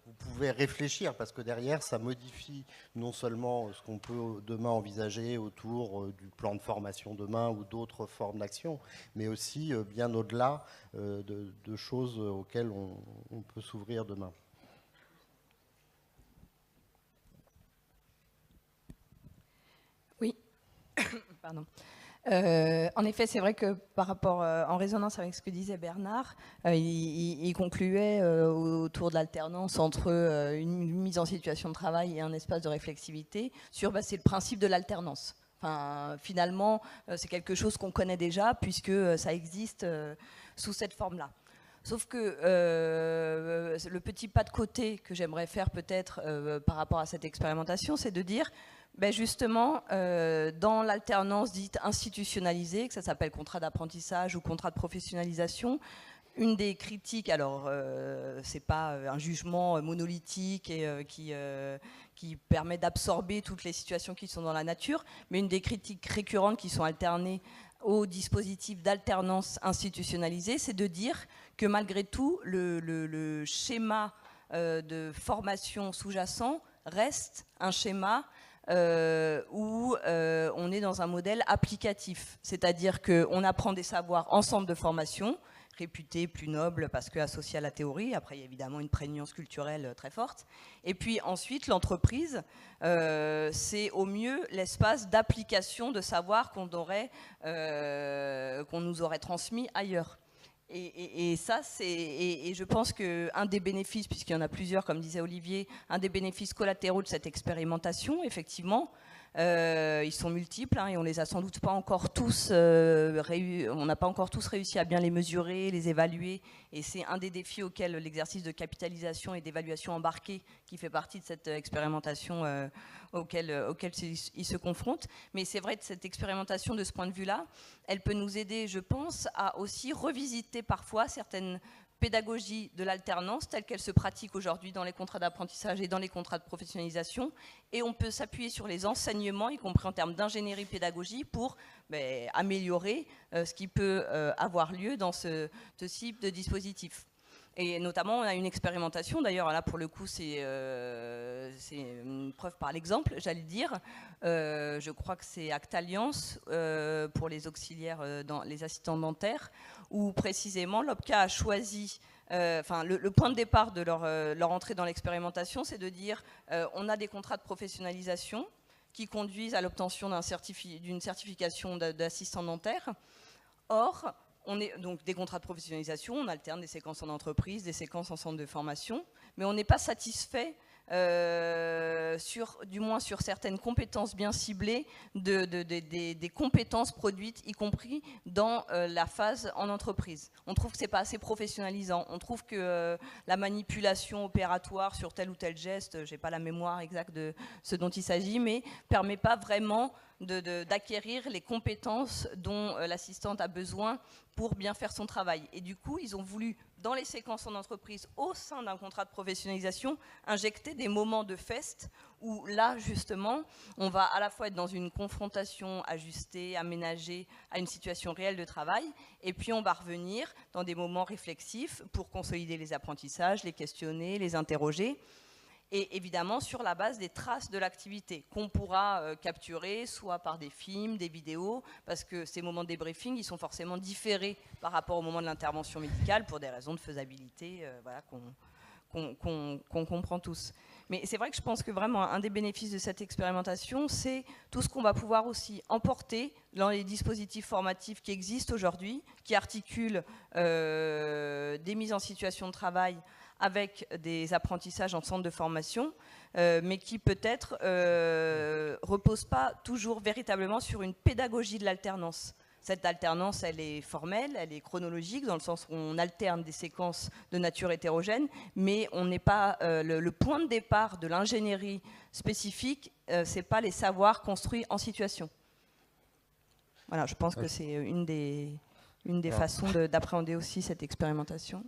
vous pouvez réfléchir, parce que derrière, ça modifie non seulement ce qu'on peut demain envisager autour du plan de formation demain ou d'autres formes d'action, mais aussi bien au-delà de choses auxquelles on peut s'ouvrir demain. Oui, pardon. En effet, c'est vrai que par rapport, en résonance avec ce que disait Bernard, il concluait autour de l'alternance entre une mise en situation de travail et un espace de réflexivité sur, c'est le principe de l'alternance. Enfin, finalement, c'est quelque chose qu'on connaît déjà puisque ça existe sous cette forme-là. Sauf que le petit pas de côté que j'aimerais faire peut-être par rapport à cette expérimentation, c'est de dire, justement, dans l'alternance dite institutionnalisée, que ça s'appelle contrat d'apprentissage ou contrat de professionnalisation, une des critiques, alors c'est pas un jugement monolithique et qui permet d'absorber toutes les situations qui sont dans la nature, mais une des critiques récurrentes qui sont alternées au dispositif d'alternance institutionnalisée, c'est de dire que malgré tout, le schéma de formation sous-jacent reste un schéma où on est dans un modèle applicatif, c'est-à-dire qu'on apprend des savoirs en centre de formation, réputé plus noble parce qu'associé à la théorie, après il y a évidemment une prégnance culturelle très forte, et puis ensuite l'entreprise, c'est au mieux l'espace d'application de savoirs qu'on nous aurait transmis ailleurs. Et ça, et je pense qu'un des bénéfices, puisqu'il y en a plusieurs, comme disait Olivier, un des bénéfices collatéraux de cette expérimentation, effectivement, ils sont multiples et on les a sans doute pas encore tous, on n'a pas encore tous réussi à bien les mesurer, les évaluer, et c'est un des défis auxquels l'exercice de capitalisation et d'évaluation embarquée, qui fait partie de cette expérimentation, auquel ils se confrontent. Mais c'est vrai que cette expérimentation, de ce point de vue-là, elle peut nous aider, je pense, à aussi revisiter parfois certaines pédagogies de l'alternance telle qu'elle se pratique aujourd'hui dans les contrats d'apprentissage et dans les contrats de professionnalisation, et on peut s'appuyer sur les enseignements, y compris en termes d'ingénierie pédagogie, pour améliorer ce qui peut avoir lieu dans ce type de dispositif. Et notamment, on a une expérimentation, d'ailleurs là pour le coup c'est une preuve par l'exemple, j'allais dire, je crois que c'est Actalliance pour les auxiliaires, les assistants dentaires, où précisément l'OPCA a choisi, le point de départ de leur entrée dans l'expérimentation, c'est de dire on a des contrats de professionnalisation qui conduisent à l'obtention d'une certification d'assistant dentaire. Or, on est donc des contrats de professionnalisation, on alterne des séquences en entreprise, des séquences en centre de formation, mais on n'est pas satisfait, du moins sur certaines compétences bien ciblées, des compétences produites, y compris dans la phase en entreprise. On trouve que ce n'est pas assez professionnalisant, on trouve que la manipulation opératoire sur tel ou tel geste, je n'ai pas la mémoire exacte de ce dont il s'agit, mais ne permet pas vraiment d'acquérir les compétences dont l'assistante a besoin pour bien faire son travail. Et du coup, ils ont voulu, dans les séquences en entreprise, au sein d'un contrat de professionnalisation, injecter des moments de fest où là, justement, on va à la fois être dans une confrontation ajustée, aménagée à une situation réelle de travail, et puis on va revenir dans des moments réflexifs pour consolider les apprentissages, les questionner, les interroger, et évidemment sur la base des traces de l'activité qu'on pourra capturer, soit par des films, des vidéos, parce que ces moments de débriefing, ils sont forcément différés par rapport au moment de l'intervention médicale pour des raisons de faisabilité voilà, qu'on comprend tous. Mais c'est vrai que je pense que vraiment un des bénéfices de cette expérimentation, c'est tout ce qu'on va pouvoir aussi emporter dans les dispositifs formatifs qui existent aujourd'hui, qui articulent des mises en situation de travail avec des apprentissages en centre de formation, mais qui peut-être reposent pas toujours véritablement sur une pédagogie de l'alternance. Cette alternance, elle est formelle, elle est chronologique, dans le sens où on alterne des séquences de nature hétérogène, mais on n'est pas le point de départ de l'ingénierie spécifique, c'est pas les savoirs construits en situation. Voilà, je pense que c'est une des façons d'appréhender aussi cette expérimentation.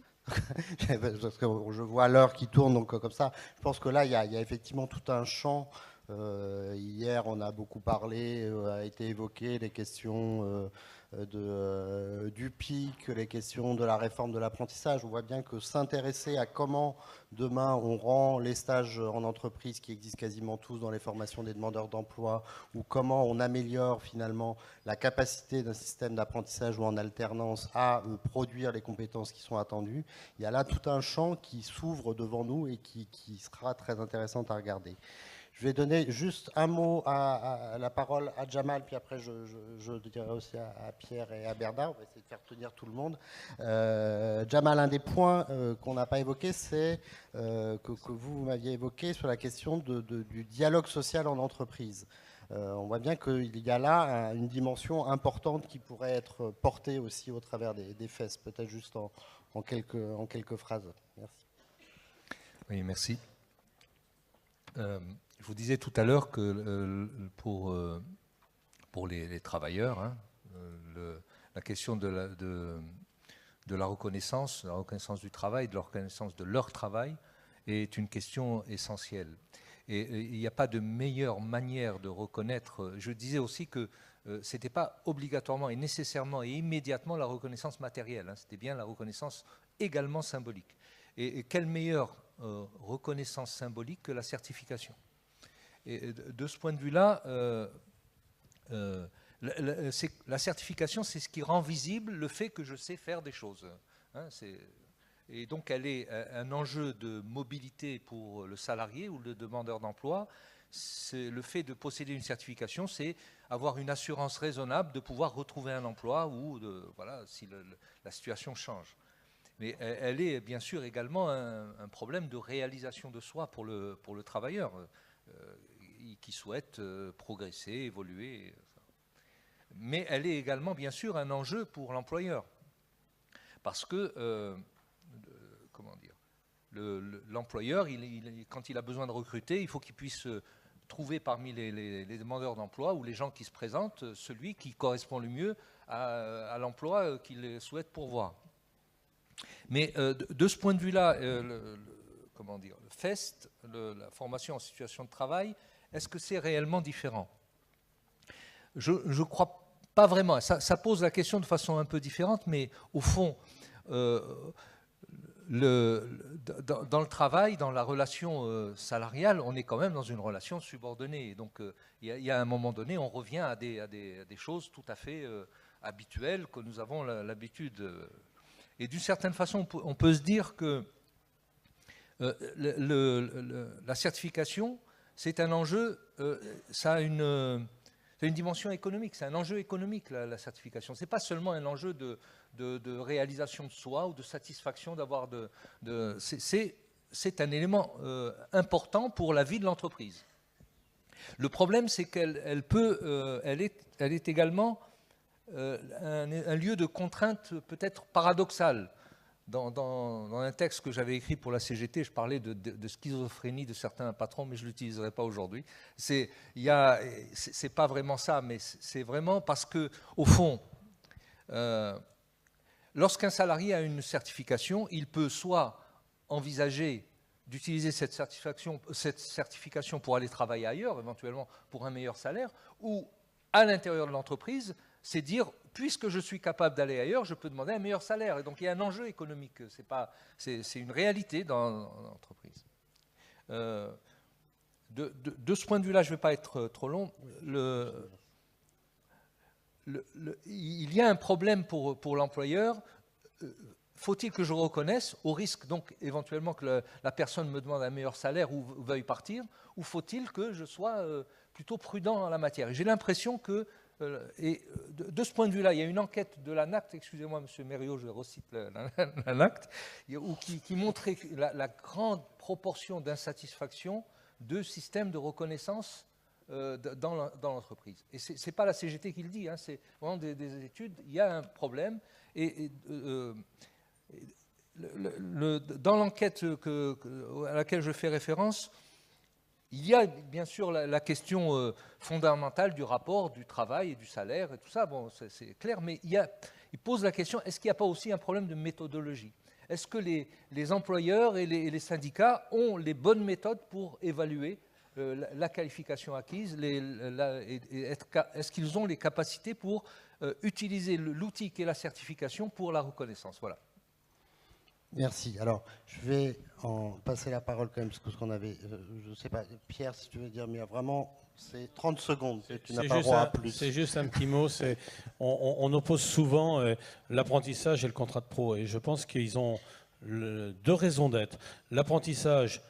Parce que je vois l'heure qui tourne, donc comme ça, je pense que là, il y a effectivement tout un champ. Hier, on a beaucoup parlé, a été évoqué les questions du PIC, les questions de la réforme de l'apprentissage. On voit bien que s'intéresser à comment demain on rend les stages en entreprise qui existent quasiment tous dans les formations des demandeurs d'emploi, ou comment on améliore finalement la capacité d'un système d'apprentissage ou en alternance à produire les compétences qui sont attendues. Il y a là tout un champ qui s'ouvre devant nous et qui sera très intéressant à regarder. Je vais donner juste un mot la parole à Jamal, puis après je dirai aussi à Pierre et à Bernard. On va essayer de faire tenir tout le monde. Jamal, un des points qu'on n'a pas évoqué, c'est que vous m'aviez évoqué sur la question du dialogue social en entreprise. On voit bien qu'il y a là une dimension importante qui pourrait être portée aussi au travers des FES, peut-être juste en quelques phrases. Merci. Oui, merci. Je vous disais tout à l'heure que pour les travailleurs, hein, la question de la reconnaissance du travail, de la reconnaissance de leur travail est une question essentielle. Et il n'y a pas de meilleure manière de reconnaître. Je disais aussi que ce n'était pas obligatoirement et nécessairement et immédiatement la reconnaissance matérielle, hein, c'était bien la reconnaissance également symbolique. Et quelle meilleure reconnaissance symbolique que la certification. Et de ce point de vue-là, la certification, c'est ce qui rend visible le fait que je sais faire des choses. Hein, et donc, elle est un enjeu de mobilité pour le salarié ou le demandeur d'emploi. Le fait de posséder une certification, c'est avoir une assurance raisonnable de pouvoir retrouver un emploi ou voilà, si la situation change. Mais elle est bien sûr également un problème de réalisation de soi pour le travailleur qui souhaite progresser, évoluer. Mais elle est également bien sûr un enjeu pour l'employeur. Parce que, comment dire, l'employeur, quand il a besoin de recruter, il faut qu'il puisse trouver parmi les demandeurs d'emploi ou les gens qui se présentent celui qui correspond le mieux à l'emploi qu'il souhaite pourvoir. Mais de ce point de vue-là, comment dire, le FEST, la formation en situation de travail, est-ce que c'est réellement différent? Je ne crois pas vraiment. Ça pose la question de façon un peu différente, mais au fond, dans le travail, dans la relation salariale, on est quand même dans une relation subordonnée. Donc, il y a un moment donné, on revient à des choses tout à fait habituelles que nous avons l'habitude. Et d'une certaine façon, on peut se dire que la certification, c'est un enjeu, ça a une dimension économique, c'est un enjeu économique, la certification. Ce n'est pas seulement un enjeu de réalisation de soi ou de satisfaction d'avoir c'est un élément important pour la vie de l'entreprise. Le problème, c'est qu'elle est également un lieu de contrainte peut-être paradoxal. Dans un texte que j'avais écrit pour la CGT, je parlais de schizophrénie de certains patrons, mais je ne l'utiliserai pas aujourd'hui. C'est pas vraiment ça, mais c'est vraiment parce que, au fond, lorsqu'un salarié a une certification, il peut soit envisager d'utiliser cette certification pour aller travailler ailleurs, éventuellement pour un meilleur salaire, ou à l'intérieur de l'entreprise, c'est dire, puisque je suis capable d'aller ailleurs, je peux demander un meilleur salaire. Et donc il y a un enjeu économique, c'est une réalité dans l'entreprise. De ce point de vue-là, je ne vais pas être trop long, il y a un problème pour l'employeur. Faut-il que je reconnaisse, au risque donc éventuellement que la personne me demande un meilleur salaire ou veuille partir, ou faut-il que je sois plutôt prudent en la matière? J'ai l'impression que, de ce point de vue-là, il y a une enquête de l'ANACT, excusez-moi Monsieur Mériot, je recite l'ANACT, qui montrait la grande proportion d'insatisfaction de systèmes de reconnaissance dans l'entreprise. Et ce n'est pas la CGT qui le dit, hein, c'est vraiment des études, il y a un problème. Dans l'enquête à laquelle je fais référence, il y a bien sûr la question fondamentale du rapport du travail et du salaire et tout ça, bon, c'est clair, mais il pose la question, est-ce qu'il n'y a pas aussi un problème de méthodologie? Est-ce que les employeurs et les syndicats ont les bonnes méthodes pour évaluer la qualification acquise, est-ce qu'ils ont les capacités pour utiliser l'outil qu'est la certification pour la reconnaissance? Voilà. Merci. Alors, je vais en passer la parole quand même, parce que ce qu'on avait, je ne sais pas, Pierre, si tu veux dire, mais vraiment, c'est 30 secondes, tu n'as pas droit à plus. C'est juste un petit mot, on oppose souvent l'apprentissage et le contrat de pro, et je pense qu'ils ont deux raisons d'être. L'apprentissage,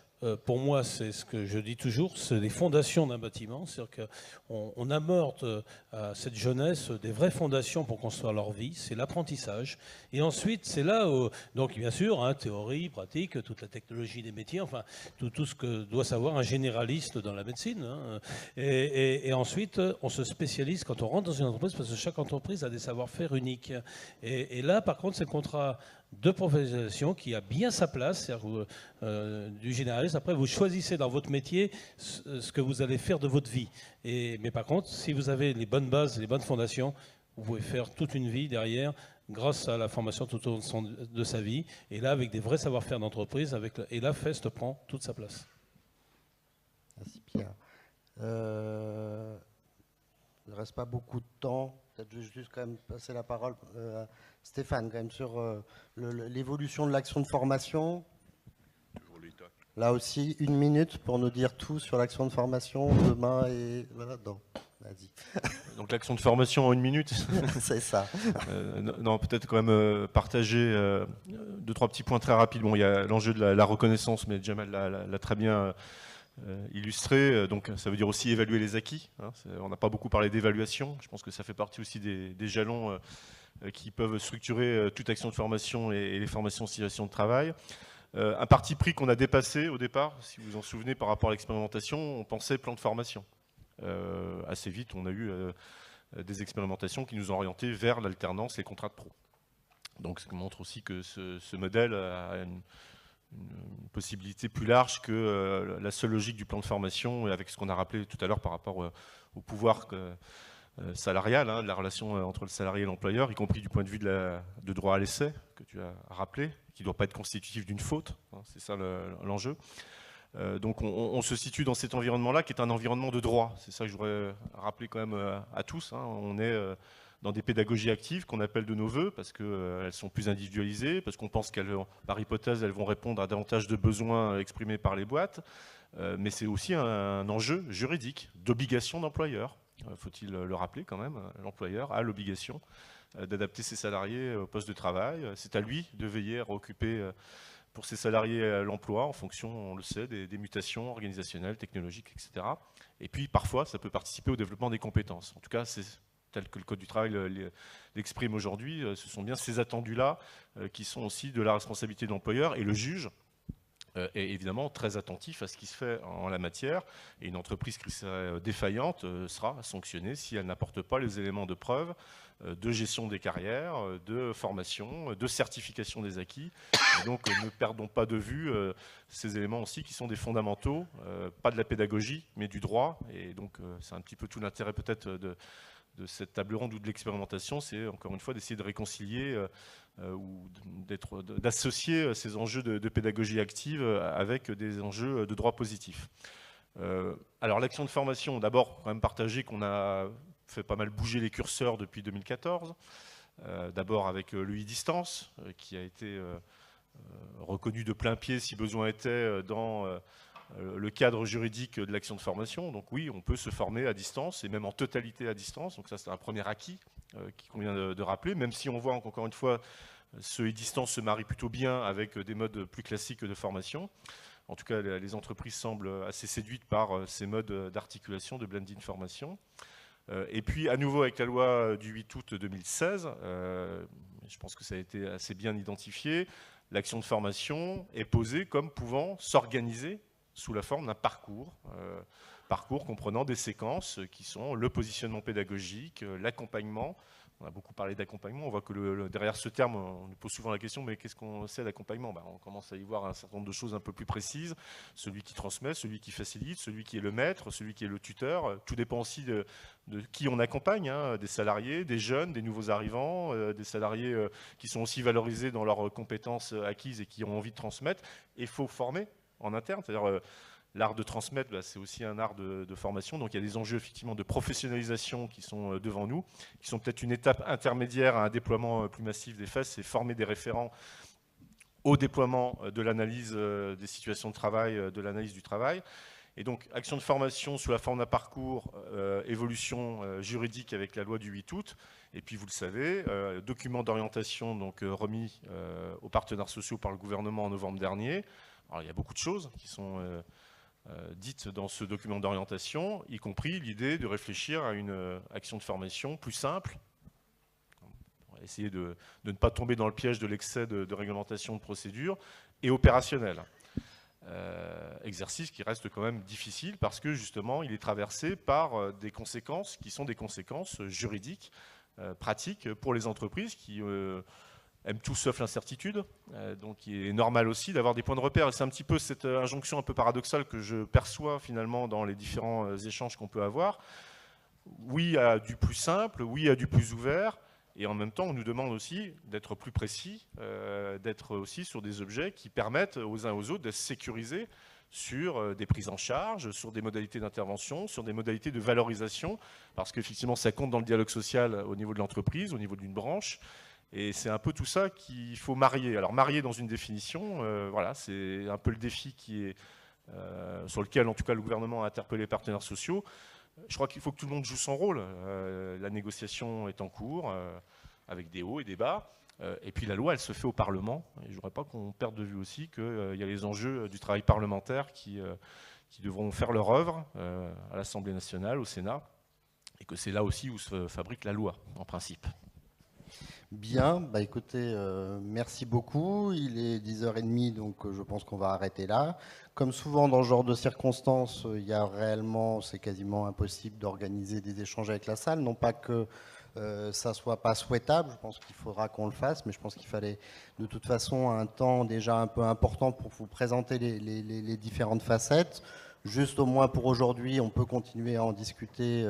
pour moi, c'est ce que je dis toujours, c'est les fondations d'un bâtiment, c'est-à-dire qu'on amorte à cette jeunesse des vraies fondations pour construire leur vie, c'est l'apprentissage. Et ensuite, c'est là où, donc bien sûr, hein, théorie, pratique, toute la technologie des métiers, enfin, tout ce que doit savoir un généraliste dans la médecine. Hein. Et ensuite, on se spécialise quand on rentre dans une entreprise, parce que chaque entreprise a des savoir-faire uniques. Et là, par contre, c'est le contrat de professionnalisation qui a bien sa place, c'est-à-dire du généraliste. Après, vous choisissez dans votre métier ce que vous allez faire de votre vie. Mais par contre, si vous avez les bonnes bases, les bonnes fondations, vous pouvez faire toute une vie derrière grâce à la formation tout au long de sa vie. Et là, avec des vrais savoir-faire d'entreprise, et là, FEST prend toute sa place. Merci Pierre. Il ne reste pas beaucoup de temps. Peut-être juste quand même passer la parole à Stéphane, quand même, sur l'évolution de l'action de formation. Là aussi, 1 minute pour nous dire tout sur l'action de formation demain et voilà, dedans. Vas-y. Donc l'action de formation en 1 minute. C'est ça. Non, peut-être quand même partager 2-3 petits points très rapides. Bon, il y a l'enjeu de la reconnaissance, mais Jamal l'a très bien illustré. Donc ça veut dire aussi évaluer les acquis. Hein. On n'a pas beaucoup parlé d'évaluation. Je pense que ça fait partie aussi des jalons qui peuvent structurer toute action de formation et les formations en situation de travail. Un parti pris qu'on a dépassé au départ, si vous vous en souvenez, par rapport à l'expérimentation, on pensait plan de formation. Assez vite, on a eu des expérimentations qui nous ont orientés vers l'alternance et les contrats de pro. Donc ça montre aussi que ce modèle a une possibilité plus large que la seule logique du plan de formation, et avec ce qu'on a rappelé tout à l'heure par rapport au pouvoir salarial, hein, de la relation entre le salarié et l'employeur, y compris du point de vue de droit à l'essai, que tu as rappelé, qui ne doit pas être constitutif d'une faute, hein, c'est ça l'enjeu. Donc on se situe dans cet environnement-là, qui est un environnement de droit. C'est ça que je voudrais rappeler quand même à tous. Hein. On est dans des pédagogies actives qu'on appelle de nos voeux, parce qu'elles sont plus individualisées, parce qu'on pense qu'elles, par hypothèse, elles vont répondre à davantage de besoins exprimés par les boîtes. Mais c'est aussi un enjeu juridique, d'obligation d'employeur. Faut-il le rappeler quand même, l'employeur a l'obligation d'adapter ses salariés au poste de travail. C'est à lui de veiller à occuper pour ses salariés l'emploi en fonction, on le sait, des mutations organisationnelles, technologiques, etc. Et puis parfois, ça peut participer au développement des compétences. En tout cas, c'est tel que le Code du travail l'exprime aujourd'hui, ce sont bien ces attendus-là qui sont aussi de la responsabilité de l'employeur, et le juge est évidemment très attentif à ce qui se fait en la matière. Et une entreprise qui serait défaillante sera sanctionnée si elle n'apporte pas les éléments de preuve de gestion des carrières, de formation, de certification des acquis. Et donc ne perdons pas de vue ces éléments aussi qui sont des fondamentaux, pas de la pédagogie, mais du droit. Et donc c'est un petit peu tout l'intérêt peut-être de cette table ronde ou de l'expérimentation, c'est encore une fois d'essayer de réconcilier ou d'associer ces enjeux de pédagogie active avec des enjeux de droit positif. Alors l'action de formation, d'abord quand même partager qu'on a fait pas mal bouger les curseurs depuis 2014, d'abord avec l'UI-Distance qui a été reconnu de plein pied si besoin était dans le cadre juridique de l'action de formation. Donc oui, on peut se former à distance et même en totalité à distance. Donc ça, c'est un premier acquis qu'il convient de rappeler, même si on voit encore une fois ce e-distance se marie plutôt bien avec des modes plus classiques de formation. En tout cas, les entreprises semblent assez séduites par ces modes d'articulation, de blending formation. Et puis, à nouveau, avec la loi du 8 août 2016, je pense que ça a été assez bien identifié, l'action de formation est posée comme pouvant s'organiser sous la forme d'un parcours comprenant des séquences qui sont le positionnement pédagogique, l'accompagnement. On a beaucoup parlé d'accompagnement, on voit que derrière ce terme, on nous pose souvent la question, mais qu'est-ce qu'on sait d'accompagnement? On commence à y voir un certain nombre de choses un peu plus précises, celui qui transmet, celui qui facilite, celui qui est le maître, celui qui est le tuteur. Tout dépend aussi de qui on accompagne, hein, des salariés, des jeunes, des nouveaux arrivants, des salariés qui sont aussi valorisés dans leurs compétences acquises et qui ont envie de transmettre. Et il faut former en interne, c'est-à-dire l'art de transmettre, c'est aussi un art de formation. Donc il y a des enjeux effectivement de professionnalisation qui sont devant nous, qui sont peut-être une étape intermédiaire à un déploiement plus massif des FES, c'est former des référents au déploiement de l'analyse des situations de travail, de l'analyse du travail. Et donc action de formation sous la forme d'un parcours, évolution juridique avec la loi du 8 août. Et puis vous le savez, document d'orientation donc remis aux partenaires sociaux par le gouvernement en novembre dernier. Alors il y a beaucoup de choses qui sont dites dans ce document d'orientation, y compris l'idée de réfléchir à une action de formation plus simple. On va essayer de ne pas tomber dans le piège de l'excès de réglementation de procédure et opérationnel. Exercice qui reste quand même difficile parce que justement il est traversé par des conséquences qui sont des conséquences juridiques, pratiques pour les entreprises qui aiment tout sauf l'incertitude, donc il est normal aussi d'avoir des points de repère. Et c'est un petit peu cette injonction un peu paradoxale que je perçois finalement dans les différents échanges qu'on peut avoir. Oui à du plus simple, oui à du plus ouvert, et en même temps on nous demande aussi d'être plus précis, d'être aussi sur des objets qui permettent aux uns aux autres d'être sécurisés sur des prises en charge, sur des modalités d'intervention, sur des modalités de valorisation, parce qu'effectivement ça compte dans le dialogue social au niveau de l'entreprise, au niveau d'une branche. Et c'est un peu tout ça qu'il faut marier. Alors marier dans une définition, voilà, c'est un peu le défi qui est, sur lequel en tout cas le gouvernement a interpellé les partenaires sociaux. Je crois qu'il faut que tout le monde joue son rôle. La négociation est en cours, avec des hauts et des bas. Et puis la loi, elle se fait au Parlement. Et je ne voudrais pas qu'on perde de vue aussi qu'il y a les enjeux du travail parlementaire qui devront faire leur œuvre à l'Assemblée nationale, au Sénat. Et que c'est là aussi où se fabrique la loi, en principe. Bien, bah écoutez, merci beaucoup. Il est 10h30, donc je pense qu'on va arrêter là. Comme souvent dans ce genre de circonstances, il y a réellement, c'est quasiment impossible d'organiser des échanges avec la salle. Non pas que ça soit pas souhaitable, je pense qu'il faudra qu'on le fasse, mais je pense qu'il fallait de toute façon un temps déjà un peu important pour vous présenter les différentes facettes. Juste au moins pour aujourd'hui, on peut continuer à en discuter.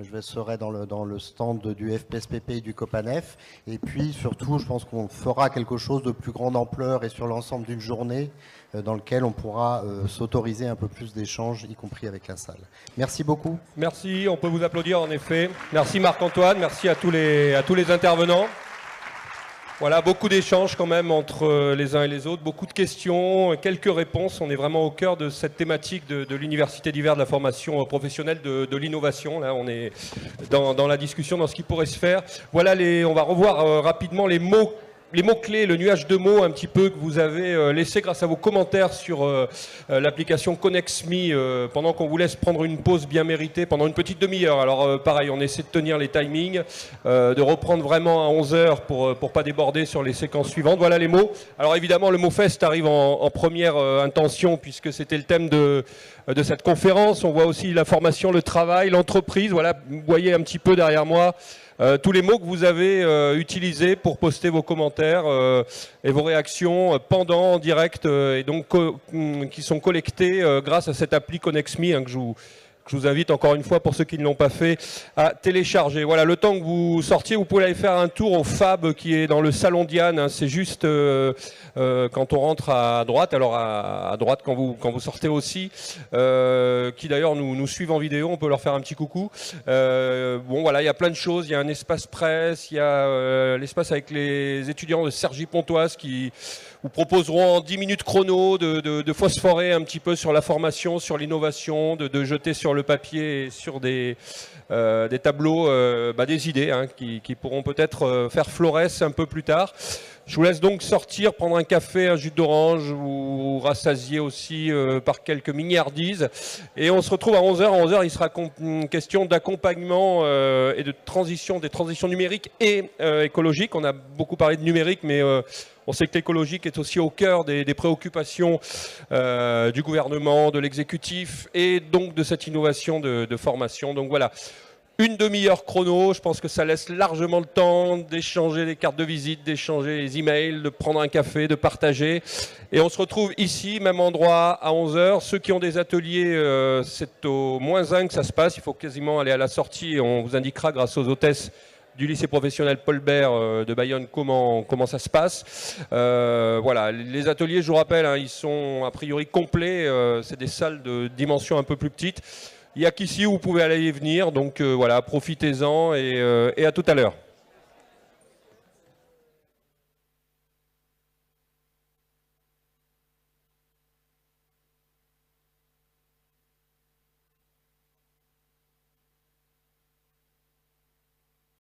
Je serai dans le stand du FPSPP et du Copanef. Et puis surtout, je pense qu'on fera quelque chose de plus grande ampleur et sur l'ensemble d'une journée dans lequel on pourra s'autoriser un peu plus d'échanges, y compris avec la salle. Merci beaucoup. Merci, on peut vous applaudir en effet. Merci Marc-Antoine, merci à tous les intervenants. Voilà, beaucoup d'échanges quand même entre les uns et les autres, beaucoup de questions, quelques réponses. On est vraiment au cœur de cette thématique de l'Université d'hiver de la formation professionnelle de l'innovation. Là, on est dans la discussion, dans ce qui pourrait se faire. Voilà, on va revoir rapidement les mots les mots-clés, le nuage de mots un petit peu que vous avez laissé grâce à vos commentaires sur l'application ConnexMe pendant qu'on vous laisse prendre une pause bien méritée pendant une petite demi-heure. Alors pareil, on essaie de tenir les timings, de reprendre vraiment à 11h pour pas déborder sur les séquences suivantes. Voilà les mots. Alors évidemment, le mot fest arrive en première intention puisque c'était le thème de cette conférence. On voit aussi la formation, le travail, l'entreprise. Voilà, vous voyez un petit peu derrière moi tous les mots que vous avez utilisés pour poster vos commentaires et vos réactions pendant, en direct, et donc qui sont collectés grâce à cette appli ConnexMe hein, que je vous invite encore une fois, pour ceux qui ne l'ont pas fait, à télécharger. Voilà, le temps que vous sortiez, vous pouvez aller faire un tour au Fab qui est dans le Salon Diane. Hein, c'est juste quand on rentre à droite, alors à droite quand vous sortez aussi, qui d'ailleurs nous suivent en vidéo, on peut leur faire un petit coucou. Bon voilà, il y a plein de choses, il y a un espace presse, il y a l'espace avec les étudiants de Cergy-Pontoise qui vous proposeront en 10 minutes chrono de phosphorer un petit peu sur la formation, sur l'innovation, de jeter sur le papier et sur des tableaux des idées hein, qui pourront peut-être faire florès un peu plus tard. Je vous laisse donc sortir, prendre un café, un jus d'orange, vous rassasier aussi par quelques mignardises. Et on se retrouve à 11h. À 11h, il sera question d'accompagnement et de transition, des transitions numériques et écologiques. On a beaucoup parlé de numérique, mais on sait que l'écologique est aussi au cœur des préoccupations du gouvernement, de l'exécutif et donc de cette innovation de formation. Donc voilà. Une demi-heure chrono, je pense que ça laisse largement le temps d'échanger les cartes de visite, d'échanger les emails, de prendre un café, de partager. Et on se retrouve ici, même endroit, à 11h. Ceux qui ont des ateliers, c'est au -1 que ça se passe. Il faut quasiment aller à la sortie. On vous indiquera grâce aux hôtesses du lycée professionnel Paul Bert de Bayonne comment ça se passe. Voilà, les ateliers, je vous rappelle, hein, ils sont a priori complets. C'est des salles de dimension un peu plus petites. Il n'y a qu'ici où vous pouvez aller y venir, donc voilà, profitez-en et à tout à l'heure.